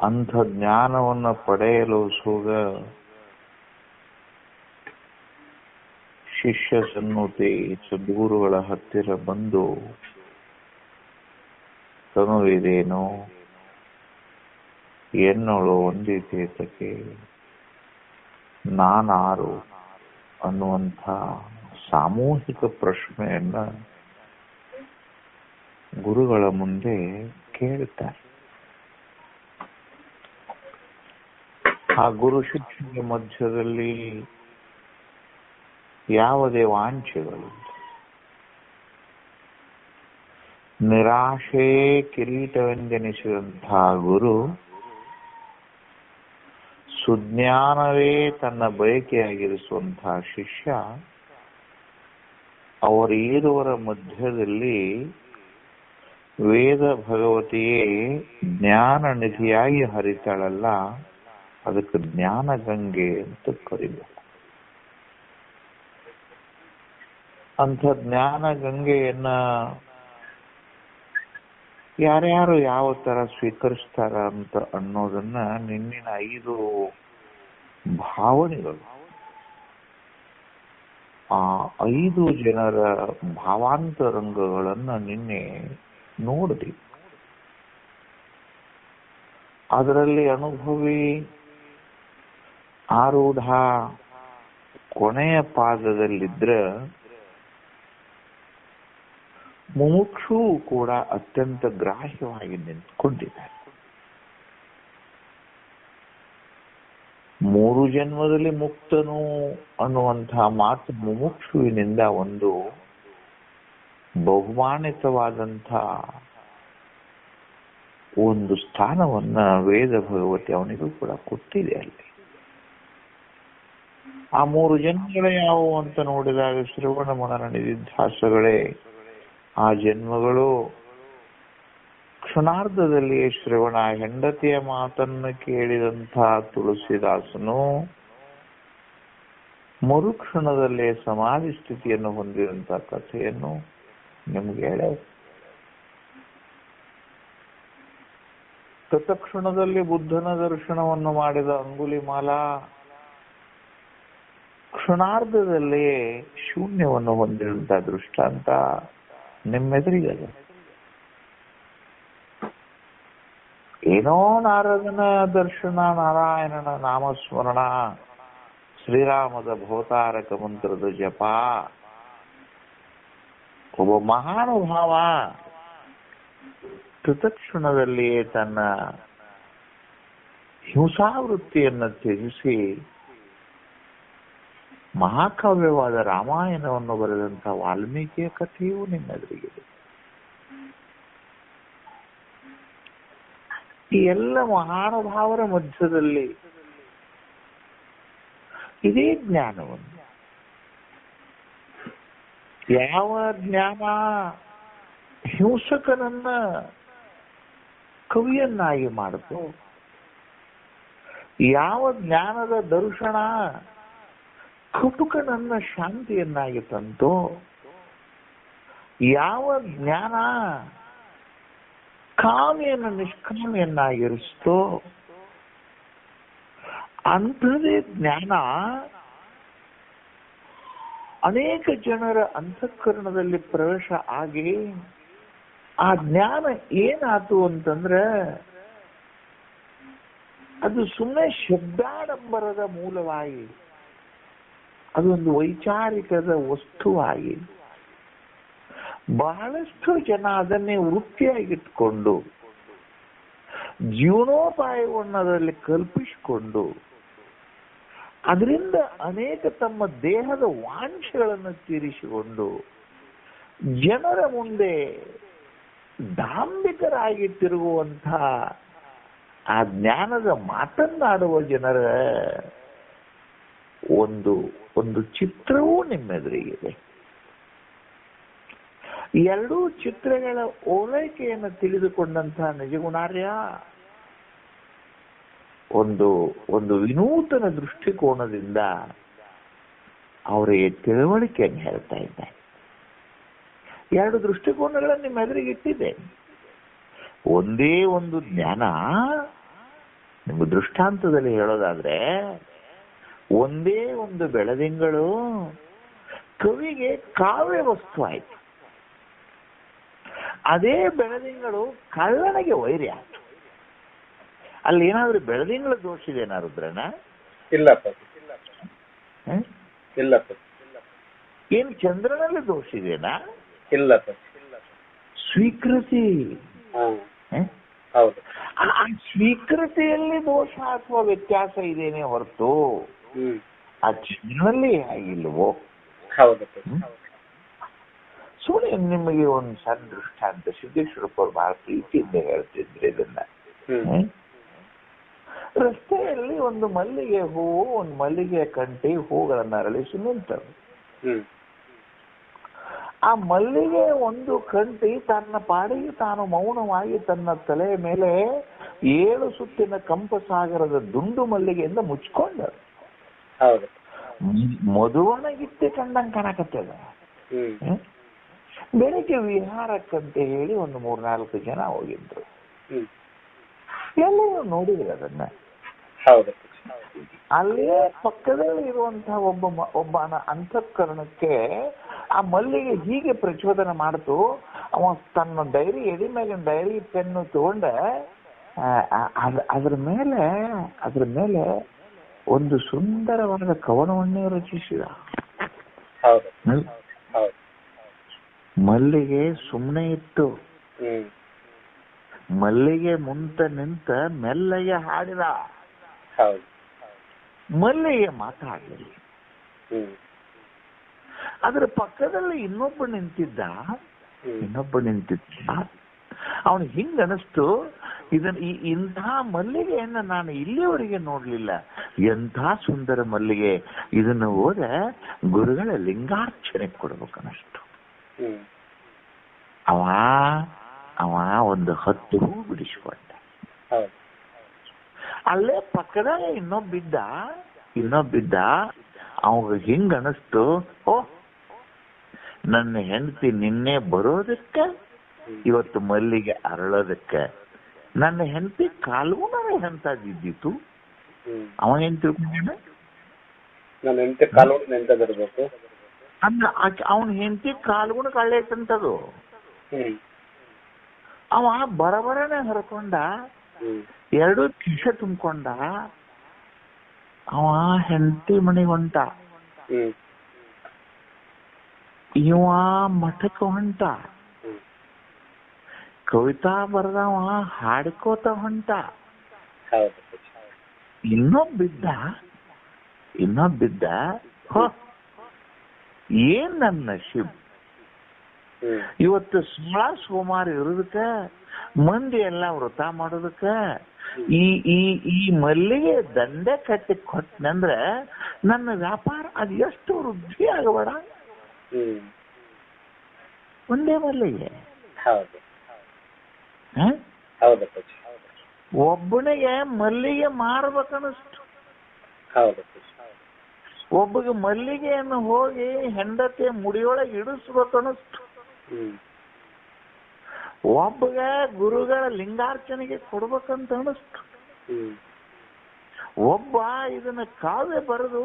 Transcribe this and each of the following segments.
ಅಂಥ ಜ್ಞಾನವನ್ನು ಪಡೆಯಲು ಸುಗ ಶಿಷ್ಯ ಸನ್ನುತಿ ಸದ್ಗುರುಗಳ ಹತ್ತಿರ ಬಂದು ತನುವಿದೇನೋ ಎನ್ನೋಳು ಒಂದಿತೇತಕ್ಕೆ ನಾನಾರು ಅನ್ನುವಂಥ ಸಾಮೂಹಿಕ ಪ್ರಶ್ನೆಯನ್ನ ಗುರುಗಳ ಮುಂದೆ ಕೇಳುತ್ತಾರೆ. ಆ ಗುರು ಶಿಕ್ಷೆಯ ಮಧ್ಯದಲ್ಲಿ ಯಾವುದೇ ವಾಂಛೆಗಳು, ನಿರಾಶೆ ಕಿರೀಟವೆಂದೆನಿಸಿದಂತಹ ಗುರು ಸುಜ್ಞಾನವೇ ತನ್ನ ಬಯಕೆಯಾಗಿರಿಸುವಂತಹ ಶಿಷ್ಯ ಅವರೀರುವರ ಮಧ್ಯದಲ್ಲಿ ವೇದ ಭಗವತಿಯೇ ಜ್ಞಾನ ನಿಧಿಯಾಗಿ ಹರಿತಾಳಲ್ಲ, ಅದಕ್ಕೆ ಜ್ಞಾನ ಗಂಗೆ ಅಂತ ಕರೀಬೇಕು. ಅಂಥ ಜ್ಞಾನ ಗಂಗೆಯನ್ನ ಯಾರ್ಯಾರು ಯಾವ ತರ ಸ್ವೀಕರಿಸ್ತಾರ ಅಂತ ಅನ್ನೋದನ್ನ ನಿನ್ನಿನ 5 ಭಾವನೆಗಳು, ಆ 5 ಜನರ ಭಾವಾಂತರಂಗಗಳನ್ನ ನಿನ್ನೆ ನೋಡಿದ್ವಿ. ಅದರಲ್ಲಿ ಅನುಭವಿ ಆರೂಢ ಕೊನೆಯ ಪಾದದಲ್ಲಿದ್ರ ಮುಮುಕ್ಷು ಕೂಡ ಅತ್ಯಂತ ಗ್ರಾಹ್ಯವಾಗಿ ನಿಂತ್ಕೊಂಡಿದ್ದಾರೆ. 3 ಜನ್ಮದಲ್ಲಿ ಮುಕ್ತನು ಅನ್ನುವಂತಹ ಮಾತು ಮುಮುಕ್ಷುವಿನಿಂದ ಒಂದು ಬಹುಮಾನಿತವಾದಂಥ ಒಂದು ಸ್ಥಾನವನ್ನ ವೇದ ಭಗವತಿ ಅವನಿಗೂ ಕೂಡ ಕೊಟ್ಟಿದೆ. ಅಲ್ಲಿ ಆ 3 ಜನ್ಮಗಳೇ ಯಾವುವು ಅಂತ ನೋಡಿದಾಗ ಶ್ರವಣ ಮನನ ನಿಧಿಧ್ಯಾಸಗಳೇ ಆ ಜನ್ಮಗಳು. ಕ್ಷಣಾರ್ಧದಲ್ಲಿಯೇ ಶ್ರವಣ ಹೆಂಡತಿಯ ಮಾತನ್ನು ಕೇಳಿದಂಥ ತುಳಸಿದಾಸನು ಮರುಕ್ಷಣದಲ್ಲೇ ಸಮಾಧಿ ಸ್ಥಿತಿಯನ್ನು ಹೊಂದಿದಂಥ ಕಥೆಯನ್ನು ನಿಮ್ಗೆ ಹೇಳ. ತತ್ಕ್ಷಣದಲ್ಲಿ ಬುದ್ಧನ ದರ್ಶನವನ್ನು ಮಾಡಿದ ಅಂಗುಲಿಮಾಲ ಕ್ಷಣಾರ್ಧದಲ್ಲಿಯೇ ಶೂನ್ಯವನ್ನು ಹೊಂದಿದಂಥ ದೃಷ್ಟಾಂತ ನಿಮ್ಮೆದುರಿಗದೆ. ಏನೋ ನಾರದನ ದರ್ಶನ, ನಾರಾಯಣನ ನಾಮಸ್ಮರಣ, ಶ್ರೀರಾಮದ ಭವತಾರಕ ಮಂತ್ರದ ಜಪ, ಒಬ್ಬ ಮಹಾನುಭಾವ ತತ್ಕ್ಷಣದಲ್ಲಿಯೇ ತನ್ನ ಹಿಂಸಾವೃತ್ತಿಯನ್ನು ತ್ಯಜಿಸಿ ಮಹಾಕಾವ್ಯವಾದ ರಾಮಾಯಣವನ್ನು ಬರೆದಂಥ ವಾಲ್ಮೀಕಿಯ ಕಥೆಯೂ ನಿಮ್ಮೆದುರಿಗಿದೆ. ಈ ಎಲ್ಲ ಮಹಾನುಭಾವರ ಮಧ್ಯದಲ್ಲಿ ಇದೇ ಜ್ಞಾನವನ್ನು, ಯಾವ ಜ್ಞಾನ ಹಿಂಸಕನನ್ನ ಕವಿಯನ್ನಾಗಿ ಮಾಡಿತು, ಯಾವ ಜ್ಞಾನದ ದರ್ಶನ ಕಟುಕನನ್ನ ಶಾಂತಿಯನ್ನಾಗಿ ತಂತೋ, ಯಾವ ಜ್ಞಾನ ಕಾಮಿಯನ್ನು ನಿಷ್ಕಾಮಿಯನ್ನಾಗಿರಿಸ್ತೋ, ಅಂಥದೇ ಜ್ಞಾನ ಅನೇಕ ಜನರ ಅಂತಃಕರಣದಲ್ಲಿ ಪ್ರವೇಶ ಆಗಿ ಆ ಜ್ಞಾನ ಏನಾತು ಅಂತಂದ್ರೆ ಅದು ಸುಮ್ಮನೆ ಶಬ್ದಾಡಂಬರದ ಮೂಲವಾಗಿ, ಅದೊಂದು ವೈಚಾರಿಕದ ವಸ್ತುವಾಗಿ ಬಹಳಷ್ಟು ಜನ ಅದನ್ನೇ ವೃತ್ತಿಯಾಗಿಟ್ಕೊಂಡು ಜೀವನೋಪಾಯವನ್ನು ಅದರಲ್ಲಿ ಕಲ್ಪಿಸಿಕೊಂಡು ಅದರಿಂದ ಅನೇಕ ತಮ್ಮ ದೇಹದ ವಾಂಛೆಗಳನ್ನು ತೀರಿಸಿಕೊಂಡು ಜನರ ಮುಂದೆ ಡಾಂಬಿಕರಾಗಿ ತಿರುಗುವಂಥ ಆ ಜ್ಞಾನದ ಮಾತನ್ನಾಡುವ ಜನರ ಒಂದು ಚಿತ್ರವೂ ನಿಮ್ಮೆದುರಿಗಿದೆ. ಎರಡೂ ಚಿತ್ರಗಳ ಓಲೈಕೆಯನ್ನು ತಿಳಿದುಕೊಂಡಂತಹ ನಿಜಗುಣಾರ್ಯ ಒಂದು ವಿನೂತನ ದೃಷ್ಟಿಕೋನದಿಂದ ಅವರಿಗೆ ತಿಳುವಳಿಕೆಯನ್ನು ಹೇಳ್ತಾ ಇದ್ದಾರೆ. 2 ದೃಷ್ಟಿಕೋನಗಳನ್ನು ನಿಮ್ಮ ಎದುರಿಗೆ ಇಟ್ಟಿದೆ. ಒಂದೇ ಒಂದು ಜ್ಞಾನ ನಿಮ್ಗೆ ದೃಷ್ಟಾಂತದಲ್ಲಿ ಹೇಳೋದಾದ್ರೆ, ಒಂದೇ ಒಂದು ಬೆಳದಿಂಗಳು ಕವಿಗೆ ಕಾವ್ಯ ವಸ್ತು ಆಯ್ತು. ಅದೇ ಬೆಳದಿಂಗಳು ಕಳ್ಳನಿಗೆ ವೈರಿ ಆಯ್ತು. ಅಲ್ಲಿ ಏನಾದ್ರೂ ಬೆಳದಿಂಗಳ ದೋಷ ಇದೆನಾ ರುದ್ರಣ್ಣ? ಇಲ್ಲಪ್ಪ. ಇಲ್ಲಪ್ಪ. ಏನ್ ಚಂದ್ರನಲ್ಲಿ ದೋಷ ಇದೆನಾ? ಇಲ್ಲಪ್ಪ. ಸ್ವೀಕೃತಿ. ಹೌದು. ಆ ಸ್ವೀಕೃತಿಯಲ್ಲಿ ದೋಷ ಅಥವಾ ವ್ಯತ್ಯಾಸ ಇದೇನೆ ಹೊರತು ಆ ಚಂದ್ರನಲ್ಲಿ ಆಗಿಲ್ವೋ? ಹೌದು. ಸುಮ್ಮನೆ ನಿಮಗೆ ಒಂದು ಸಣ್ಣ ದೃಷ್ಟಾಂತ ಸಿದ್ದೇಶ್ವರಪ್ಪ ಅವ್ರು ಬಹಳ ಪ್ರೀತಿಯಿಂದ ಹೇಳ್ತಿದ್ರೆ ಇದನ್ನ. ರಸ್ತೆಯಲ್ಲಿ ಒಂದು ಮಲ್ಲಿಗೆ ಹೂವು, ಒಂದು ಮಲ್ಲಿಗೆ ಕಂಟಿ ಹೂಗಳನ್ನ ಅರಳಿಸಿ ನಿಂತರು. ಆ ಮಲ್ಲಿಗೆ ಒಂದು ಕಂಟಿ ತನ್ನ ಪಾಡಿಗೆ ತಾನು ಮೌನವಾಗಿ ತನ್ನ ತಲೆಯ ಮೇಲೆ 7 ಸುತ್ತಿನ ಕಂಪಸಾಗರದ ದುಂಡು ಮಲ್ಲಿಗೆಯಿಂದ ಮುಚ್ಕೊಂಡರು. ಮಧುವಣಗಿತ್ತೆ ಕಂಡಂಗೆ ಕಾಣಕತ್ತದ. ಬೆಳಿಗ್ಗೆ ವಿಹಾರಕ್ಕಂತ ಹೇಳಿ ಒಂದು 3-4 ಜನ ಹೋಗಿದ್ರು. ಎಲ್ಲರೂ ನೋಡಿದ್ರು ಅದನ್ನ. ಅಲ್ಲೇ ಪಕ್ಕದಲ್ಲಿ ಇರುವಂತಹ ಒಬ್ಬನ ಅಂತಃಕರಣಕ್ಕೆ ಆ ಮಲ್ಲಿಗೆ ಹೀಗೆ ಪ್ರಚೋದನೆ ಮಾಡ್ತು. ಅವ ತನ್ನ ಡೈರಿ ಎಡಿ ಮೇಲಿನ ಡೈರಿ ಪೆನ್ನು ತಗೊಂಡ ಅದ್ರ ಮೇಲೆ ಒಂದು ಸುಂದರವಾದ ಕವನವನ್ನೇ ರಚಿಸಿದ. ಮಲ್ಲಿಗೆ ಸುಮ್ಮನೆ ಇತ್ತು. ಮಲ್ಲಿಗೆ ನಿಂತ ಮೆಲ್ಲಗೆ ಹಾಡಿದ. ಮಲ್ಲಿಗೆ ಮಾತಾಡಲಿಲ್ಲ. ಅದ್ರ ಪಕ್ಕದಲ್ಲಿ ಇನ್ನೊಬ್ಬ ನಿಂತಿದ್ದ. ಅವನು ಹಿಂಗ ಅನಿಸ್ತು, ಇಂಥ ಮಲ್ಲಿಗೆಯನ್ನ ನಾನು ಇಲ್ಲಿವರೆಗೆ ನೋಡ್ಲಿಲ್ಲ. ಎಂಥ ಸುಂದರ ಮಲ್ಲಿಗೆ, ಇದನ್ನು ಹೋದ್ರೆ ಗುರುಗಳ ಲಿಂಗಾರ್ಚನೆ ಕೊಡ್ಬೇಕನ್ನಷ್ಟು. ಅವ ಒಂದು 10 ಹೂ ಬಿಡಿಸ್ಕೊಂಡ. ಅಲ್ಲೇ ಪಕ್ಕದಾಗ ಇನ್ನೊಬ್ಬಿದ್ದ. ಅವಾಗ ಹಿಂಗ ಅನಿಸ್ತು, ನನ್ನ ಹೆಂಡತಿ ನಿನ್ನೆ ಬರೋದಕ್ಕೆ, ಇವತ್ತು ಮಲ್ಲಿಗೆ ಅರಳೋದಕ್ಕೆ ನನ್ನ ಹೆಂಡತಿ ಕಾಲ್ಗುಣವೇ ಎಂತದಿದ್ದಿತ್ತು. ಅವನೇನ್ ತಿಳ್ಕೊಂಡ? ಅವನ ಹೆಂಡತಿ ಕಾಲ್ಗುಣ ಕಳ್ಳೈತಂತದು. ಅವ ಬರಬರನೆ ಹರ್ಕೊಂಡ, 2 ಕಿಶ ತುಂಬಿಕೊಂಡ. ಅವ ಹೆಂಡತಿ ಮನೆಗೆ ಹೊಂಟ, ಇವ ಮಠಕ್ಕೆ ಹೊಂಟ. ಕವಿತಾ ಬರದವ ಹಾಡ್ಕೋತ ಹೊಂಟ. ಇನ್ನೊಬ್ಬಿದ್ದ ಏನ್ ನನ್ನ ನಶೀಬ್, ಇವತ್ತು ಸೋಮವಾರ ಇರೋದಕ್ಕ, ಮಂದಿ ಎಲ್ಲ ವ್ರತ ಮಾಡೋದಕ್ಕ ಈ ಮಲ್ಲಿಗೆ ದಂಡೆ ಕಟ್ಟಿ ಕೊಟ್ಟನಂದ್ರ ನನ್ನ ವ್ಯಾಪಾರ ಅದು ಎಷ್ಟು ವೃದ್ಧಿ ಆಗಬೇಡ. ಒಂದೇ ಮಲ್ಲಿಗೆ ಒಬ್ಬನಿಗೆ ಮಲ್ಲಿಗೆ ಮಾರ್ಬೇಕನ್ನಿಸ್ತು. ಒಬ್ಬಗೆ ಮಲ್ಲಿಗೆಯನ್ನು ಹೋಗಿ ಹೆಂಡತಿ ಮುಡಿಯೊಳಗೆ ಇಡಿಸ್ಬೇಕನ್ನಿಸ್ತು. ಒಬ್ಬಗೆ ಗುರುಗಳ ಲಿಂಗಾರ್ಚನೆಗೆ ಕೊಡ್ಬೇಕಂತ ಅನಿಸ್ತು. ಒಬ್ಬ ಇದನ್ನ ಕಾವ್ಯ ಬರೆದು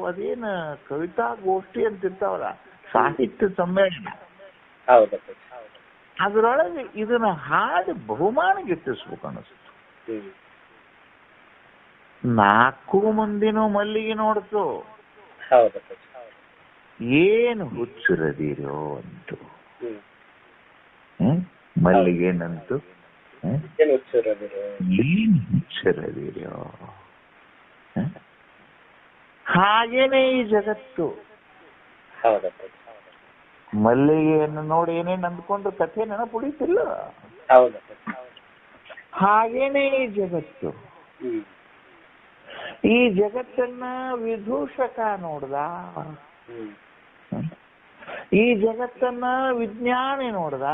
ಅದೇನ ಕವಿತಾ ಗೋಷ್ಠಿ ಅಂತಿರ್ತಾವಲ್ಲ, ಸಾಹಿತ್ಯ ಸಮ್ಮೇಳನ, ಅದರೊಳಗೆ ಇದನ್ನ ಹಾಡಿ ಬಹುಮಾನ ಗಿಟ್ಟಿಸ್ಬೇಕು ಅನಿಸ್ತು. 4 ಮಂದಿನೂ ಮಲ್ಲಿಗೆ ನೋಡ್ತು. ಏನು ಹುಚ್ಚರದಿರೋ ಅಂತು. ಮಲ್ಲಿಗೆನಂತು ಏನು ಹುಚ್ಚರದಿರೋ. ಹಾಗೇನೆ ಈ ಜಗತ್ತು. ಮಲ್ಲಿಗೆಯನ್ನು ನೋಡಿ ಏನೇನು ಅಂದ್ಕೊಂಡು ಕಥೆ ನೆನಪುಡಿತಿಲ್ಲ. ಹಾಗೇನೆ ಈ ಜಗತ್ತು. ಈ ಜಗತ್ತನ್ನ ವಿದೂಷಕ ನೋಡ್ದ, ಈ ಜಗತ್ತನ್ನ ವಿಜ್ಞಾನಿ ನೋಡ್ದ,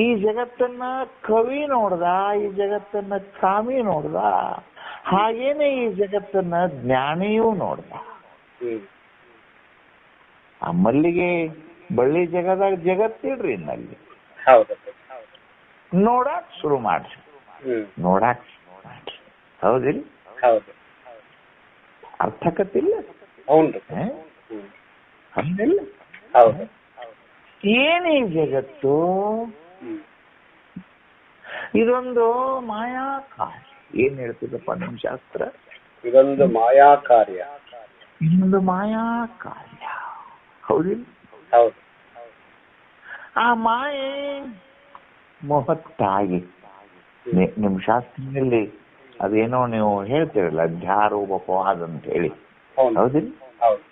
ಈ ಜಗತ್ತನ್ನ ಕವಿ ನೋಡ್ದ, ಈ ಜಗತ್ತನ್ನ ಕಾಮಿ ನೋಡ್ದ, ಹಾಗೇನೆ ಈ ಜಗತ್ತನ್ನ ಜ್ಞಾನಿಯೂ ನೋಡ್ದ. ಆ ಮಲ್ಲಿಗೆ ಬಳ್ಳಿ ಜಗದಾಗ ಜಗತ್ತಿಡ್ರಿ, ಇನ್ನಲ್ಲಿ ನೋಡಕ್ ಶುರು ಮಾಡ್ರಿ. ನೋಡಾಕ್ ಹೌದಿಲ್ಲ? ಹೌದು. ಅರ್ಥಕತ್ತಿಲ್ಲ ಹೌದು. ಹಂಗಿಲ್ಲ. ಹೌದು. ಏನೇ ಜಗತ್ತು ಇದೊಂದು ಮಾಯಾಕಾರ್ಯ. ಏನ್ ಹೇಳ್ತಿದ್ದಪ್ಪ ನಮ್ಮ ಶಾಸ್ತ್ರ? ಇದೊಂದು ಮಾಯಾ ಕಾರ್ಯ. ಇನ್ನೊಂದು ಮಾಯಾಕಾರ್ಯ. ಹೌದಿಲ್ಲ? ಹೌದು. ಆ ಮಾಯೆ ಮಹತ್ತಾಗಿ ನಿಮ್ ಶಾಸ್ತ್ರದಲ್ಲಿ ಅದೇನೋ ನೀವು ಹೇಳ್ತೀರಲ್ಲ, ಅಧ್ಯಾರೋಪವಾದ ಅಂತ ಹೇಳಿ. ಹೌದಿಲ್ಲ? ಹೌದು.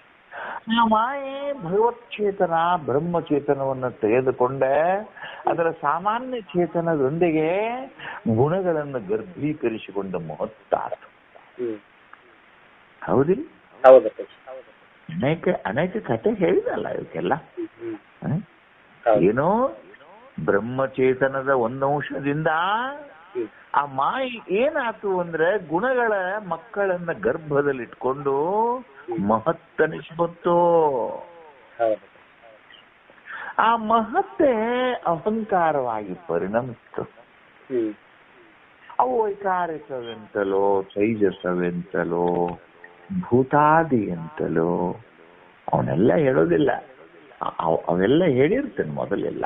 ಆ ಮಾಯೆ ಭಗವತ್ಚೇತನ ಬ್ರಹ್ಮಚೇತನವನ್ನು ತೆಗೆದುಕೊಂಡ ಅದರ ಸಾಮಾನ್ಯ ಚೇತನದೊಂದಿಗೆ ಗುಣಗಳನ್ನು ಗರ್ಭೀಕರಿಸಿಕೊಂಡ ಮಹತ್ತಾದ. ಹೌದಿಲ್ಲ? ಹೌದು. ಅನೇಕ ಕಥೆ ಹೇಳಿದಲ್ಲ ಇವಕ್ಕೆಲ್ಲ. ಏನೋ ಬ್ರಹ್ಮಚೇತನದ ಒಂದಂಶದಿಂದ ಆ ಮಾಯಿ ಏನಾತು ಅಂದ್ರೆ ಗುಣಗಳ ಮಕ್ಕಳನ್ನ ಗರ್ಭದಲ್ಲಿಟ್ಕೊಂಡು ಮಹತ್ತನಿಸ್ಬತ್ತು. ಆ ಮಹತ್ತೆ ಅಹಂಕಾರವಾಗಿ ಪರಿಣಮಿಸ್ತು. ಅವು ವೈಕಾರಿಕವೆಂತಲೋ ತೈಜಸವೆಂತಲೋ ಭೂತಾದಿ ಅಂತಲೋ ಅವನೆಲ್ಲ ಹೇಳೋದಿಲ್ಲ. ಅವೆಲ್ಲ ಹೇಳಿರ್ತೇನೆ ಮೊದಲೆಲ್ಲ.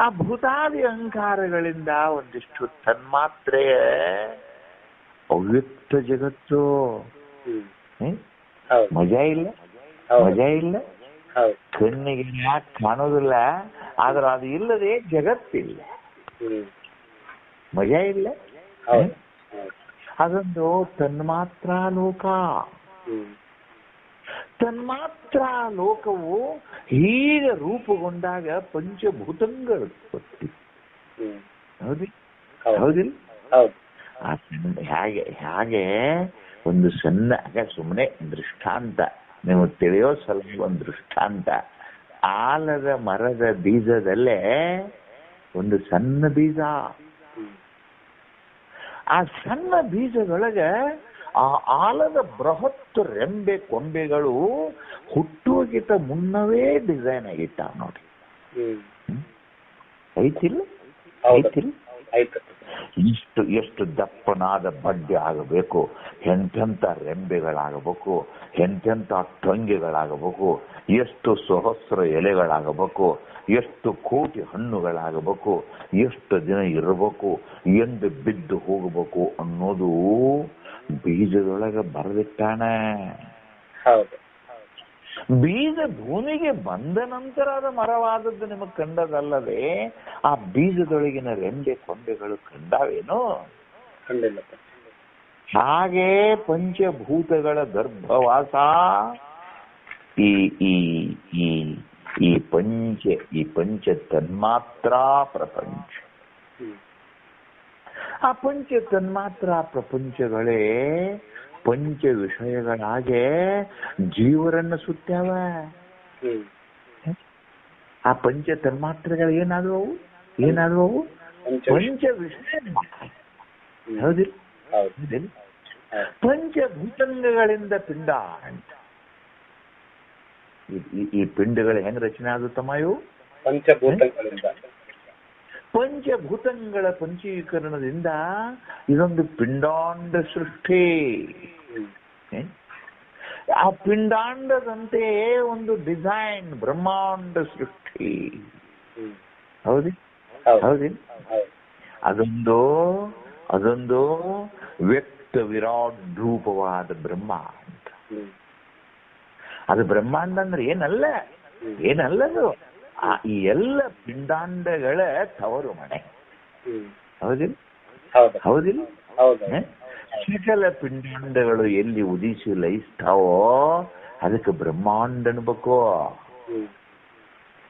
ಆ ಭೂತಾದಿ ಅಹಂಕಾರಗಳಿಂದ ಒಂದಿಷ್ಟು ತನ್ಮಾತ್ರೆಯ ಅವ್ಯಕ್ತ ಜಗತ್ತು. ಮಜಾ ಇಲ್ಲ? ಮಜಾ ಇಲ್ಲ? ಕಣ್ಣಿಗೆ ಯಾಕೆ ಕಾಣೋದಿಲ್ಲ, ಆದ್ರೆ ಅದು ಇಲ್ಲದೆ ಜಗತ್ತಿಲ್ಲ. ಮಜಾ ಇಲ್ಲ? ಅದೊಂದು ತನ್ಮಾತ್ರ ಲೋಕ. ತನ್ಮಾತ್ರ ಲೋಕವು ಹೀಗೆ ರೂಪುಗೊಂಡಾಗ ಪಂಚಭೂತಗಳ ಉತ್ಪತ್ತಿ. ಹೌದಿಲ್ಲ? ಹಾಗೆ ಒಂದು ಸಣ್ಣ ಸುಮ್ಮನೆ ದೃಷ್ಟಾಂತ ನೀವು ತಿಳಿಯೋ ಸಲುವಾಗಿ ಒಂದು ದೃಷ್ಟಾಂತ. ಆಲದ ಮರದ ಬೀಜದಲ್ಲೇ ಒಂದು ಸಣ್ಣ ಬೀಜ. ಆ ಸಣ್ಣ ಬೀಜದೊಳಗೆ ಆ ಆಲದ ಬೃಹತ್ ರೆಂಬೆ ಕೊಂಬೆಗಳು ಹುಟ್ಟುವಗಿಂತ ಮುನ್ನವೇ ಡಿಸೈನ್ ಆಗಿಟ್ಟ ನೋಡಿ. ಐತಿಲ್ಲ? ಐತಿಲ್ಲ? ಎಷ್ಟು ದಪ್ಪನಾದ ಬಡ್ಡೆ ಆಗಬೇಕು, ಎಂತೆಂಥ ರೆಂಬೆಗಳಾಗಬೇಕು, ಎಂತೆಂಥ ಟೊಂಗೆಗಳಾಗಬೇಕು, ಎಷ್ಟು ಸಹಸ್ರ ಎಲೆಗಳಾಗಬೇಕು, ಎಷ್ಟು ಕೋಟಿ ಹಣ್ಣುಗಳಾಗಬೇಕು, ಎಷ್ಟು ದಿನ ಇರಬೇಕು, ಎಂದು ಬಿದ್ದು ಹೋಗಬೇಕು ಅನ್ನೋದು ಬೀಜದೊಳಗೆ ಬರೆದಿಟ್ಟಾನ. ಬೀಜ ಭೂಮಿಗೆ ಬಂದ ನಂತರ ಅದು ಮರವಾದದ್ದು ನಿಮಗೆ ಕಂಡದಲ್ಲದೆ ಆ ಬೀಜದೊಳಗಿನ ರೆಂಬೆ ಕೊಂಬೆಗಳು ಕಂಡಾವೇನು? ಹಾಗೆ ಪಂಚಭೂತಗಳ ಗರ್ಭವಾಸ ಈ ಈ ಈ ಈ ಪಂಚ ತನ್ಮಾತ್ರ ಪ್ರಪಂಚ. ಆ ಪಂಚ ತನ್ಮಾತ್ರ ಪ್ರಪಂಚಗಳೇ ಪಂಚ ವಿಷಯಗಳಾಗೆ ಜೀವರನ್ನು ಸುತ್ತ್ಯಾವ. ಆ ಪಂಚ ತನ್ಮಾತ್ರಗಳು ಏನಾದವು? ಪಂಚ ವಿಷಯ. ಹೌದಿಲ್ಲ? ಪಂಚಭೂತಂಗಗಳಿಂದ ಪಿಂಡ ಅಂತ. ಈ ಪಿಂಡಗಳು ಹೆಂಗ್ ರಚನೆ ಆಗುತ್ತಮ್ಮ? ಇವು ಪಂಚಭೂತಗಳ ಪಂಚೀಕರಣದಿಂದ ಇದೊಂದು ಪಿಂಡಾಂಡ ಸೃಷ್ಟಿ. ಆ ಪಿಂಡಾಂಡದಂತೆ ಒಂದು ಡಿಸೈನ್ ಬ್ರಹ್ಮಾಂಡ ಸೃಷ್ಟಿ. ಹೌದಿ? ಅದೊಂದು ವ್ಯಕ್ತ ವಿರಾಟ್ ರೂಪವಾದ ಬ್ರಹ್ಮಾಂಡ. ಅದು ಬ್ರಹ್ಮಾಂಡ ಅಂದ್ರೆ ಏನಲ್ಲದು ಈ ಎಲ್ಲ ಪಿಂಡಾಂಡಗಳ ತವರು ಮನೆ. ಹೌದಿಲ್ಲ? ಸಕಲ ಪಿಂಡಾಂಡಗಳು ಎಲ್ಲಿ ಉದಿಸಿ ಲಯಿಸ್ತಾವೋ ಅದಕ್ಕೆ ಬ್ರಹ್ಮಾಂಡ ಅನ್ಬೇಕು.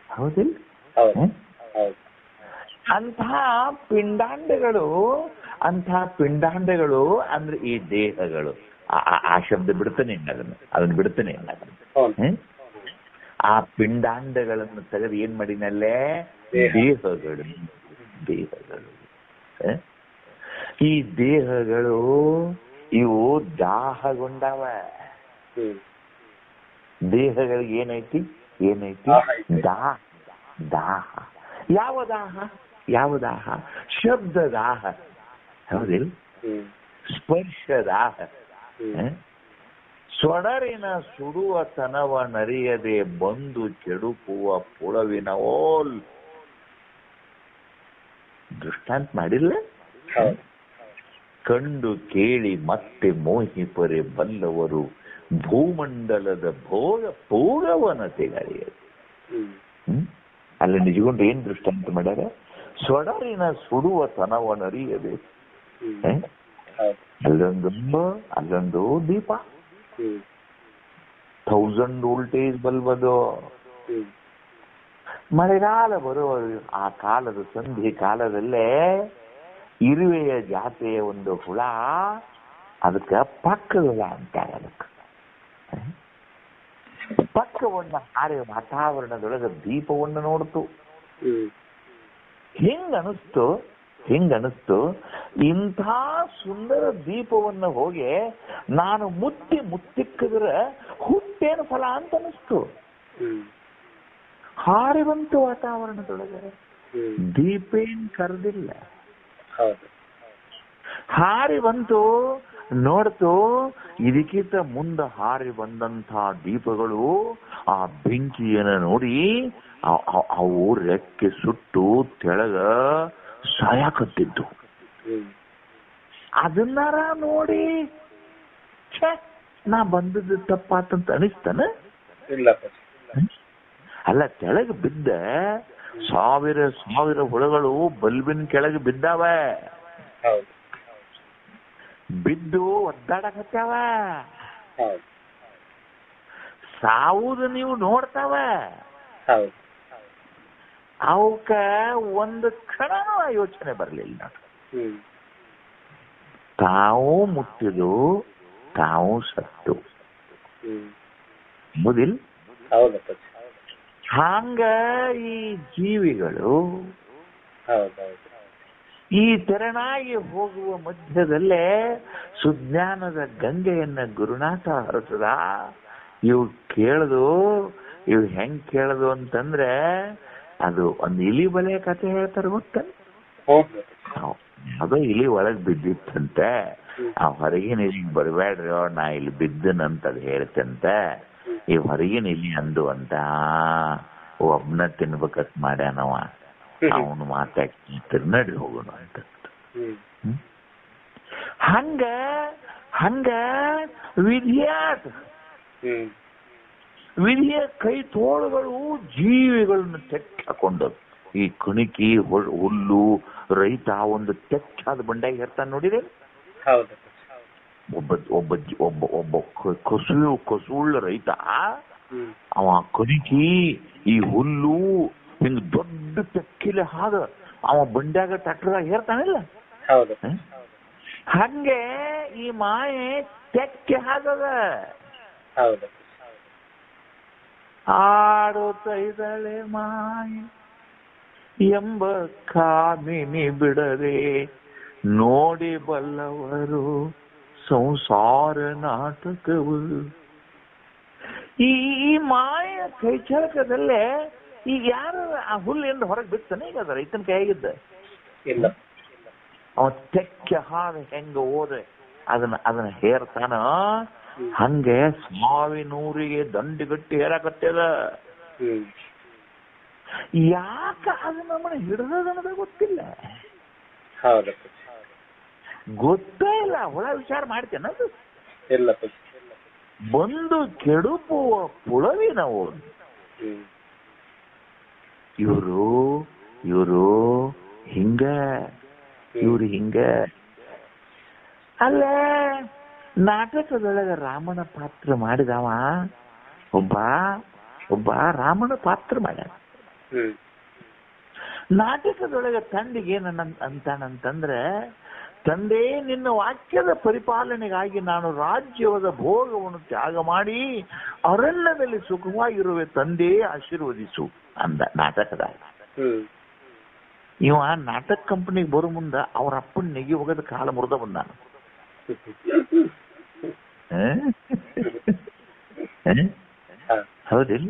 ಹೌದಿಲ್ಲ? ಅಂತಹ ಪಿಂಡಾಂಡಗಳು ಅಂದ್ರೆ ಈ ದೇಹಗಳು. ಆ ಶಬ್ದ ಬಿಡ್ತಾನೆ ಅದನ್ನ ಬಿಡ್ತಾನೆ. ಆ ಪಿಂಡಾಂಡಗಳನ್ನು ತೆಗೆದು ಏನ್ ಮಾಡಿನಲ್ಲೇ ದೇಹಗಳು. ಈ ದೇಹಗಳು ಇವು ದಾಹಗೊಂಡವ. ದೇಹಗಳಿಗೆ ಏನೈತಿ? ದಾಹ. ಯಾವ ದಾಹ? ಯಾವ ದಾಹ? ಶಬ್ದದಾಹ, ಹೌದಿಲ್ಲ? ಸ್ಪರ್ಶದಾಹ. ಸೊಡರಿನ ಸುಡುವ ತನವ ನರಿಯದೆ ಬಂದು ಕೆಡುಕುವ ಪುಳವಿನ ಓಲ್. ದೃಷ್ಟಾಂತ ಮಾಡಿಲ್ಲ? ಕಂಡು ಕೇಳಿ ಮತ್ತೆ ಮೋಹಿಪರೆ ಬಲ್ಲವರು ಭೂಮಂಡಲದ ಭೋಗ ಪೂಗವನತೆಗಳಿಯದು. ಅಲ್ಲಿ ನಿಜಗೊಂಡು ಏನ್ ದೃಷ್ಟಾಂತ ಮಾಡ್ಯಾರ? ಸೊಡರಿನ ಸುಡುವ ತನವ ನರಿಯದೆ. ಅಲ್ಲೊಂದು ದೀಪ, 1000 ವೋಲ್ಟೇಜ್ ಬಲ್ಬ್ ಅದು. ಮಳೆಗಾಲ ಬರುವ ಆ ಕಾಲದ ಸಂಧಿ ಕಾಲದಲ್ಲೇ ಇರುವೆಯ ಜಾತಿಯ ಒಂದು ಹುಳ, ಅದಕ್ಕೆ ಪಕ್ಕದ ಹುಳ ಅಂತಾರೆ. ಅದಕ್ಕೆ ಪಕ್ಕವನ್ನ ಹಾರಿ ವಾತಾವರಣದೊಳಗೆ ದೀಪವನ್ನು ನೋಡ್ತು. ಹಿಂಗನಿಸ್ತು ಇಂಥ ಸುಂದರ ದೀಪವನ್ನು ಹೋಗಿ ನಾನು ಮುತ್ತಿಕ್ಕಿದ್ರೆ ಹುಟ್ಟೇನು ಫಲ ಅಂತ ಅನಿಸ್ತು. ಹಾರಿ ಬಂತು ವಾತಾವರಣದೊಳಗೆ, ದೀಪೇನ್ ಕರೆದಿಲ್ಲ. ಹಾರಿ ಬಂತು, ನೋಡ್ತು, ಇದಕ್ಕಿಂತ ಮುಂದೆ ಹಾರಿ ಬಂದಂಥ ದೀಪಗಳು ಆ ಬೆಂಕಿಯನ್ನು ನೋಡಿ ಅವು ರೆಕ್ಕೆ ಸುಟ್ಟು ತೆಳಗ ಸಾಯಕತ್ತಿದ್ದು. ಅದನ್ನಾರ ನೋಡಿ ನಾ ಬಂದದ್ದು ತಪ್ಪಾತಂತ ಅನಿಸ್ತಾನ? ಅಲ್ಲ, ತೆಳಗೆ ಬಿದ್ದ ಸಾವಿರ ಹುಳಗಳು ಬಲ್ಬಿನ ಕೆಳಗೆ ಬಿದ್ದಾವ, ಬಿದ್ದು ಒದ್ದಾಡಕತ್ತಾವ. ಸಾವುದು ನೀವು ನೋಡ್ತಾವ, ಅವಕ್ಕ ಒಂದು ಕ್ಷಣನೂ ಯೋಚನೆ ಬರಲಿಲ್ಲ. ತಾವು ಮುಟ್ಟಿದು ತಾವು ಸತ್ತು. ಮುದಿಲ್ ಹಂಗ ಈ ಜೀವಿಗಳು ಈ ತೆರನಾಗಿ ಹೋಗುವ ಮಧ್ಯದಲ್ಲೇ ಸುಜ್ಞಾನದ ಗಂಗೆಯನ್ನ ಗುರುನಾಥ ಹರಿಸದ. ಇವು ಹೆಂಗ್ ಕೇಳದು ಅಂತಂದ್ರೆ, ಅದು ಒಂದು ಇಲಿ ಬಲೆ ಕಥೆ ಹೇಳ್ತಾರೆ ಗೊತ್ತ? ಅದು ಇಲಿ ಒಳಗ್ ಬಿದ್ದಿತ್ತಂತೆ. ಆ ಹೊರಗಿನ ಇಲಿಗೆ ಬರಬೇಡ್ರಿ, ನಾ ಇಲ್ಲಿ ಬಿದ್ದನಂತದ್ ಹೇಳ್ತಂತೆ. ಈ ಹೊರಗಿನ ಇಲಿ ಅಂದು ಅಂತ ಒಬ್ನ ತಿನ್ಬೇಕತ್ ಮಾಡ್ಯಾನವ, ಅವನು ಮಾತಾಡ್ತಿ ನಡಿ ಹೋಗೋಣ ಅಂತ. ಹಂಗ ವಿಧಿಯ ಕೈ ತೋಳುಗಳು ಜೀವಿಗಳನ್ನು ತೆಕ್ಕಾಕೊಂಡವು. ಈ ಕುಣಿಕಿ ಹುಲ್ಲು ರೈತ ಒಂದು ತೆಕ್ಕಾದ ಬಂಡೆಗೆ ಇರ್ತಾನೆ ನೋಡಿದೆ. ಒಬ್ಬ ಕಸುಳ್ಳ ರೈತ, ಅವ ಕುಣಿಕಿ ಈ ಹುಲ್ಲು ಹಿಂಗ ದೊಡ್ಡ ತೆಕ್ಕಿಲೆ ಹಾದ ಅವ ಬಂಡ್ಯಾಗ ಟ್ರ್ಯಾಕ್ಟರ್ದಾಗ ಹೇರ್ತಾನಿಲ್ಲ, ಹಂಗೆ ಈ ಮಾಯೆ ತೆಕ್ಕೆ ಹಾದದ. ಆಡುತ್ತೈದಳೆ ಮಾಯೆ ಎಂಬ ಕಾಮಿನಿ ಬಿಡದೆ ನೋಡಿ ಬಲ್ಲವರು ಸಂಸಾರ ನಾಟಕವು. ಈ ಮಾಯ ಕೈಚಳಕದಲ್ಲೇ ಈಗ ಯಾರು ಆ ಹುಲ್ಲಿಂದ ಹೊರಗೆ ಬಿಡ್ತಾನೆ? ಈಗ ಅದ ರೈತನ ಕೈಯಾಗಿದ್ದ ಇಲ್ಲ, ಅವ ತೆಕ್ಕೆ ಹಾದು ಹೆಂಗ ಹೋದ್ರೆ ಅದನ್ನ ಹೇರ್ತಾನ. ಹಂಗೆ ಸಾವಿನೂರಿಗೆ ದಂಡಿಗಟ್ಟಿ ಹೇರಾಕತ್ತದ. ಯಾಕ ಅದು ನಮ್ಮನ್ನ ಹಿಡಿದದ ಗೊತ್ತಿಲ್ಲ, ಗೊತ್ತೇ ಇಲ್ಲ. ಹುಳ ವಿಚಾರ ಮಾಡ್ತೇನೆ ಅದು ಇಲ್ಲ. ಬಂದು ಕೆಡುಕುವ ಪುಳವಿನವು. ಇವರು ಹಿಂಗ ಅಲ್ಲೇ ನಾಟಕದೊಳಗ ರಾಮನ ಪಾತ್ರ ಮಾಡಿದವ ಒಬ್ಬ ರಾಮನ ಪಾತ್ರ ಮಾಡ್ಯಾನ. ನಾಟಕದೊಳಗೆ ತಂದೆಗೆ ಏನ ಅಂತಾನಂತಂದ್ರೆ, ತಂದೆ ನಿನ್ನ ವಾಕ್ಯದ ಪರಿಪಾಲನೆಗಾಗಿ ನಾನು ರಾಜ್ಯದ ಭೋಗವನ್ನು ತ್ಯಾಗ ಮಾಡಿ ಅರಣ್ಯದಲ್ಲಿ ಸುಖವಾಗಿರುವೆ, ತಂದೆ ಆಶೀರ್ವದಿಸು ಅಂದ ನಾಟಕದಾಗ. ಇವ ನಾಟಕ ಕಂಪನಿಗೆ ಬರೋ ಮುಂದ ಅವ್ರ ಅಪ್ಪನ ನೆಗಿ ಹೋಗದ ಕಾಲ ಮುರಿದ ಬಂದಾನ. ಹೌದಿಲ್ಲ?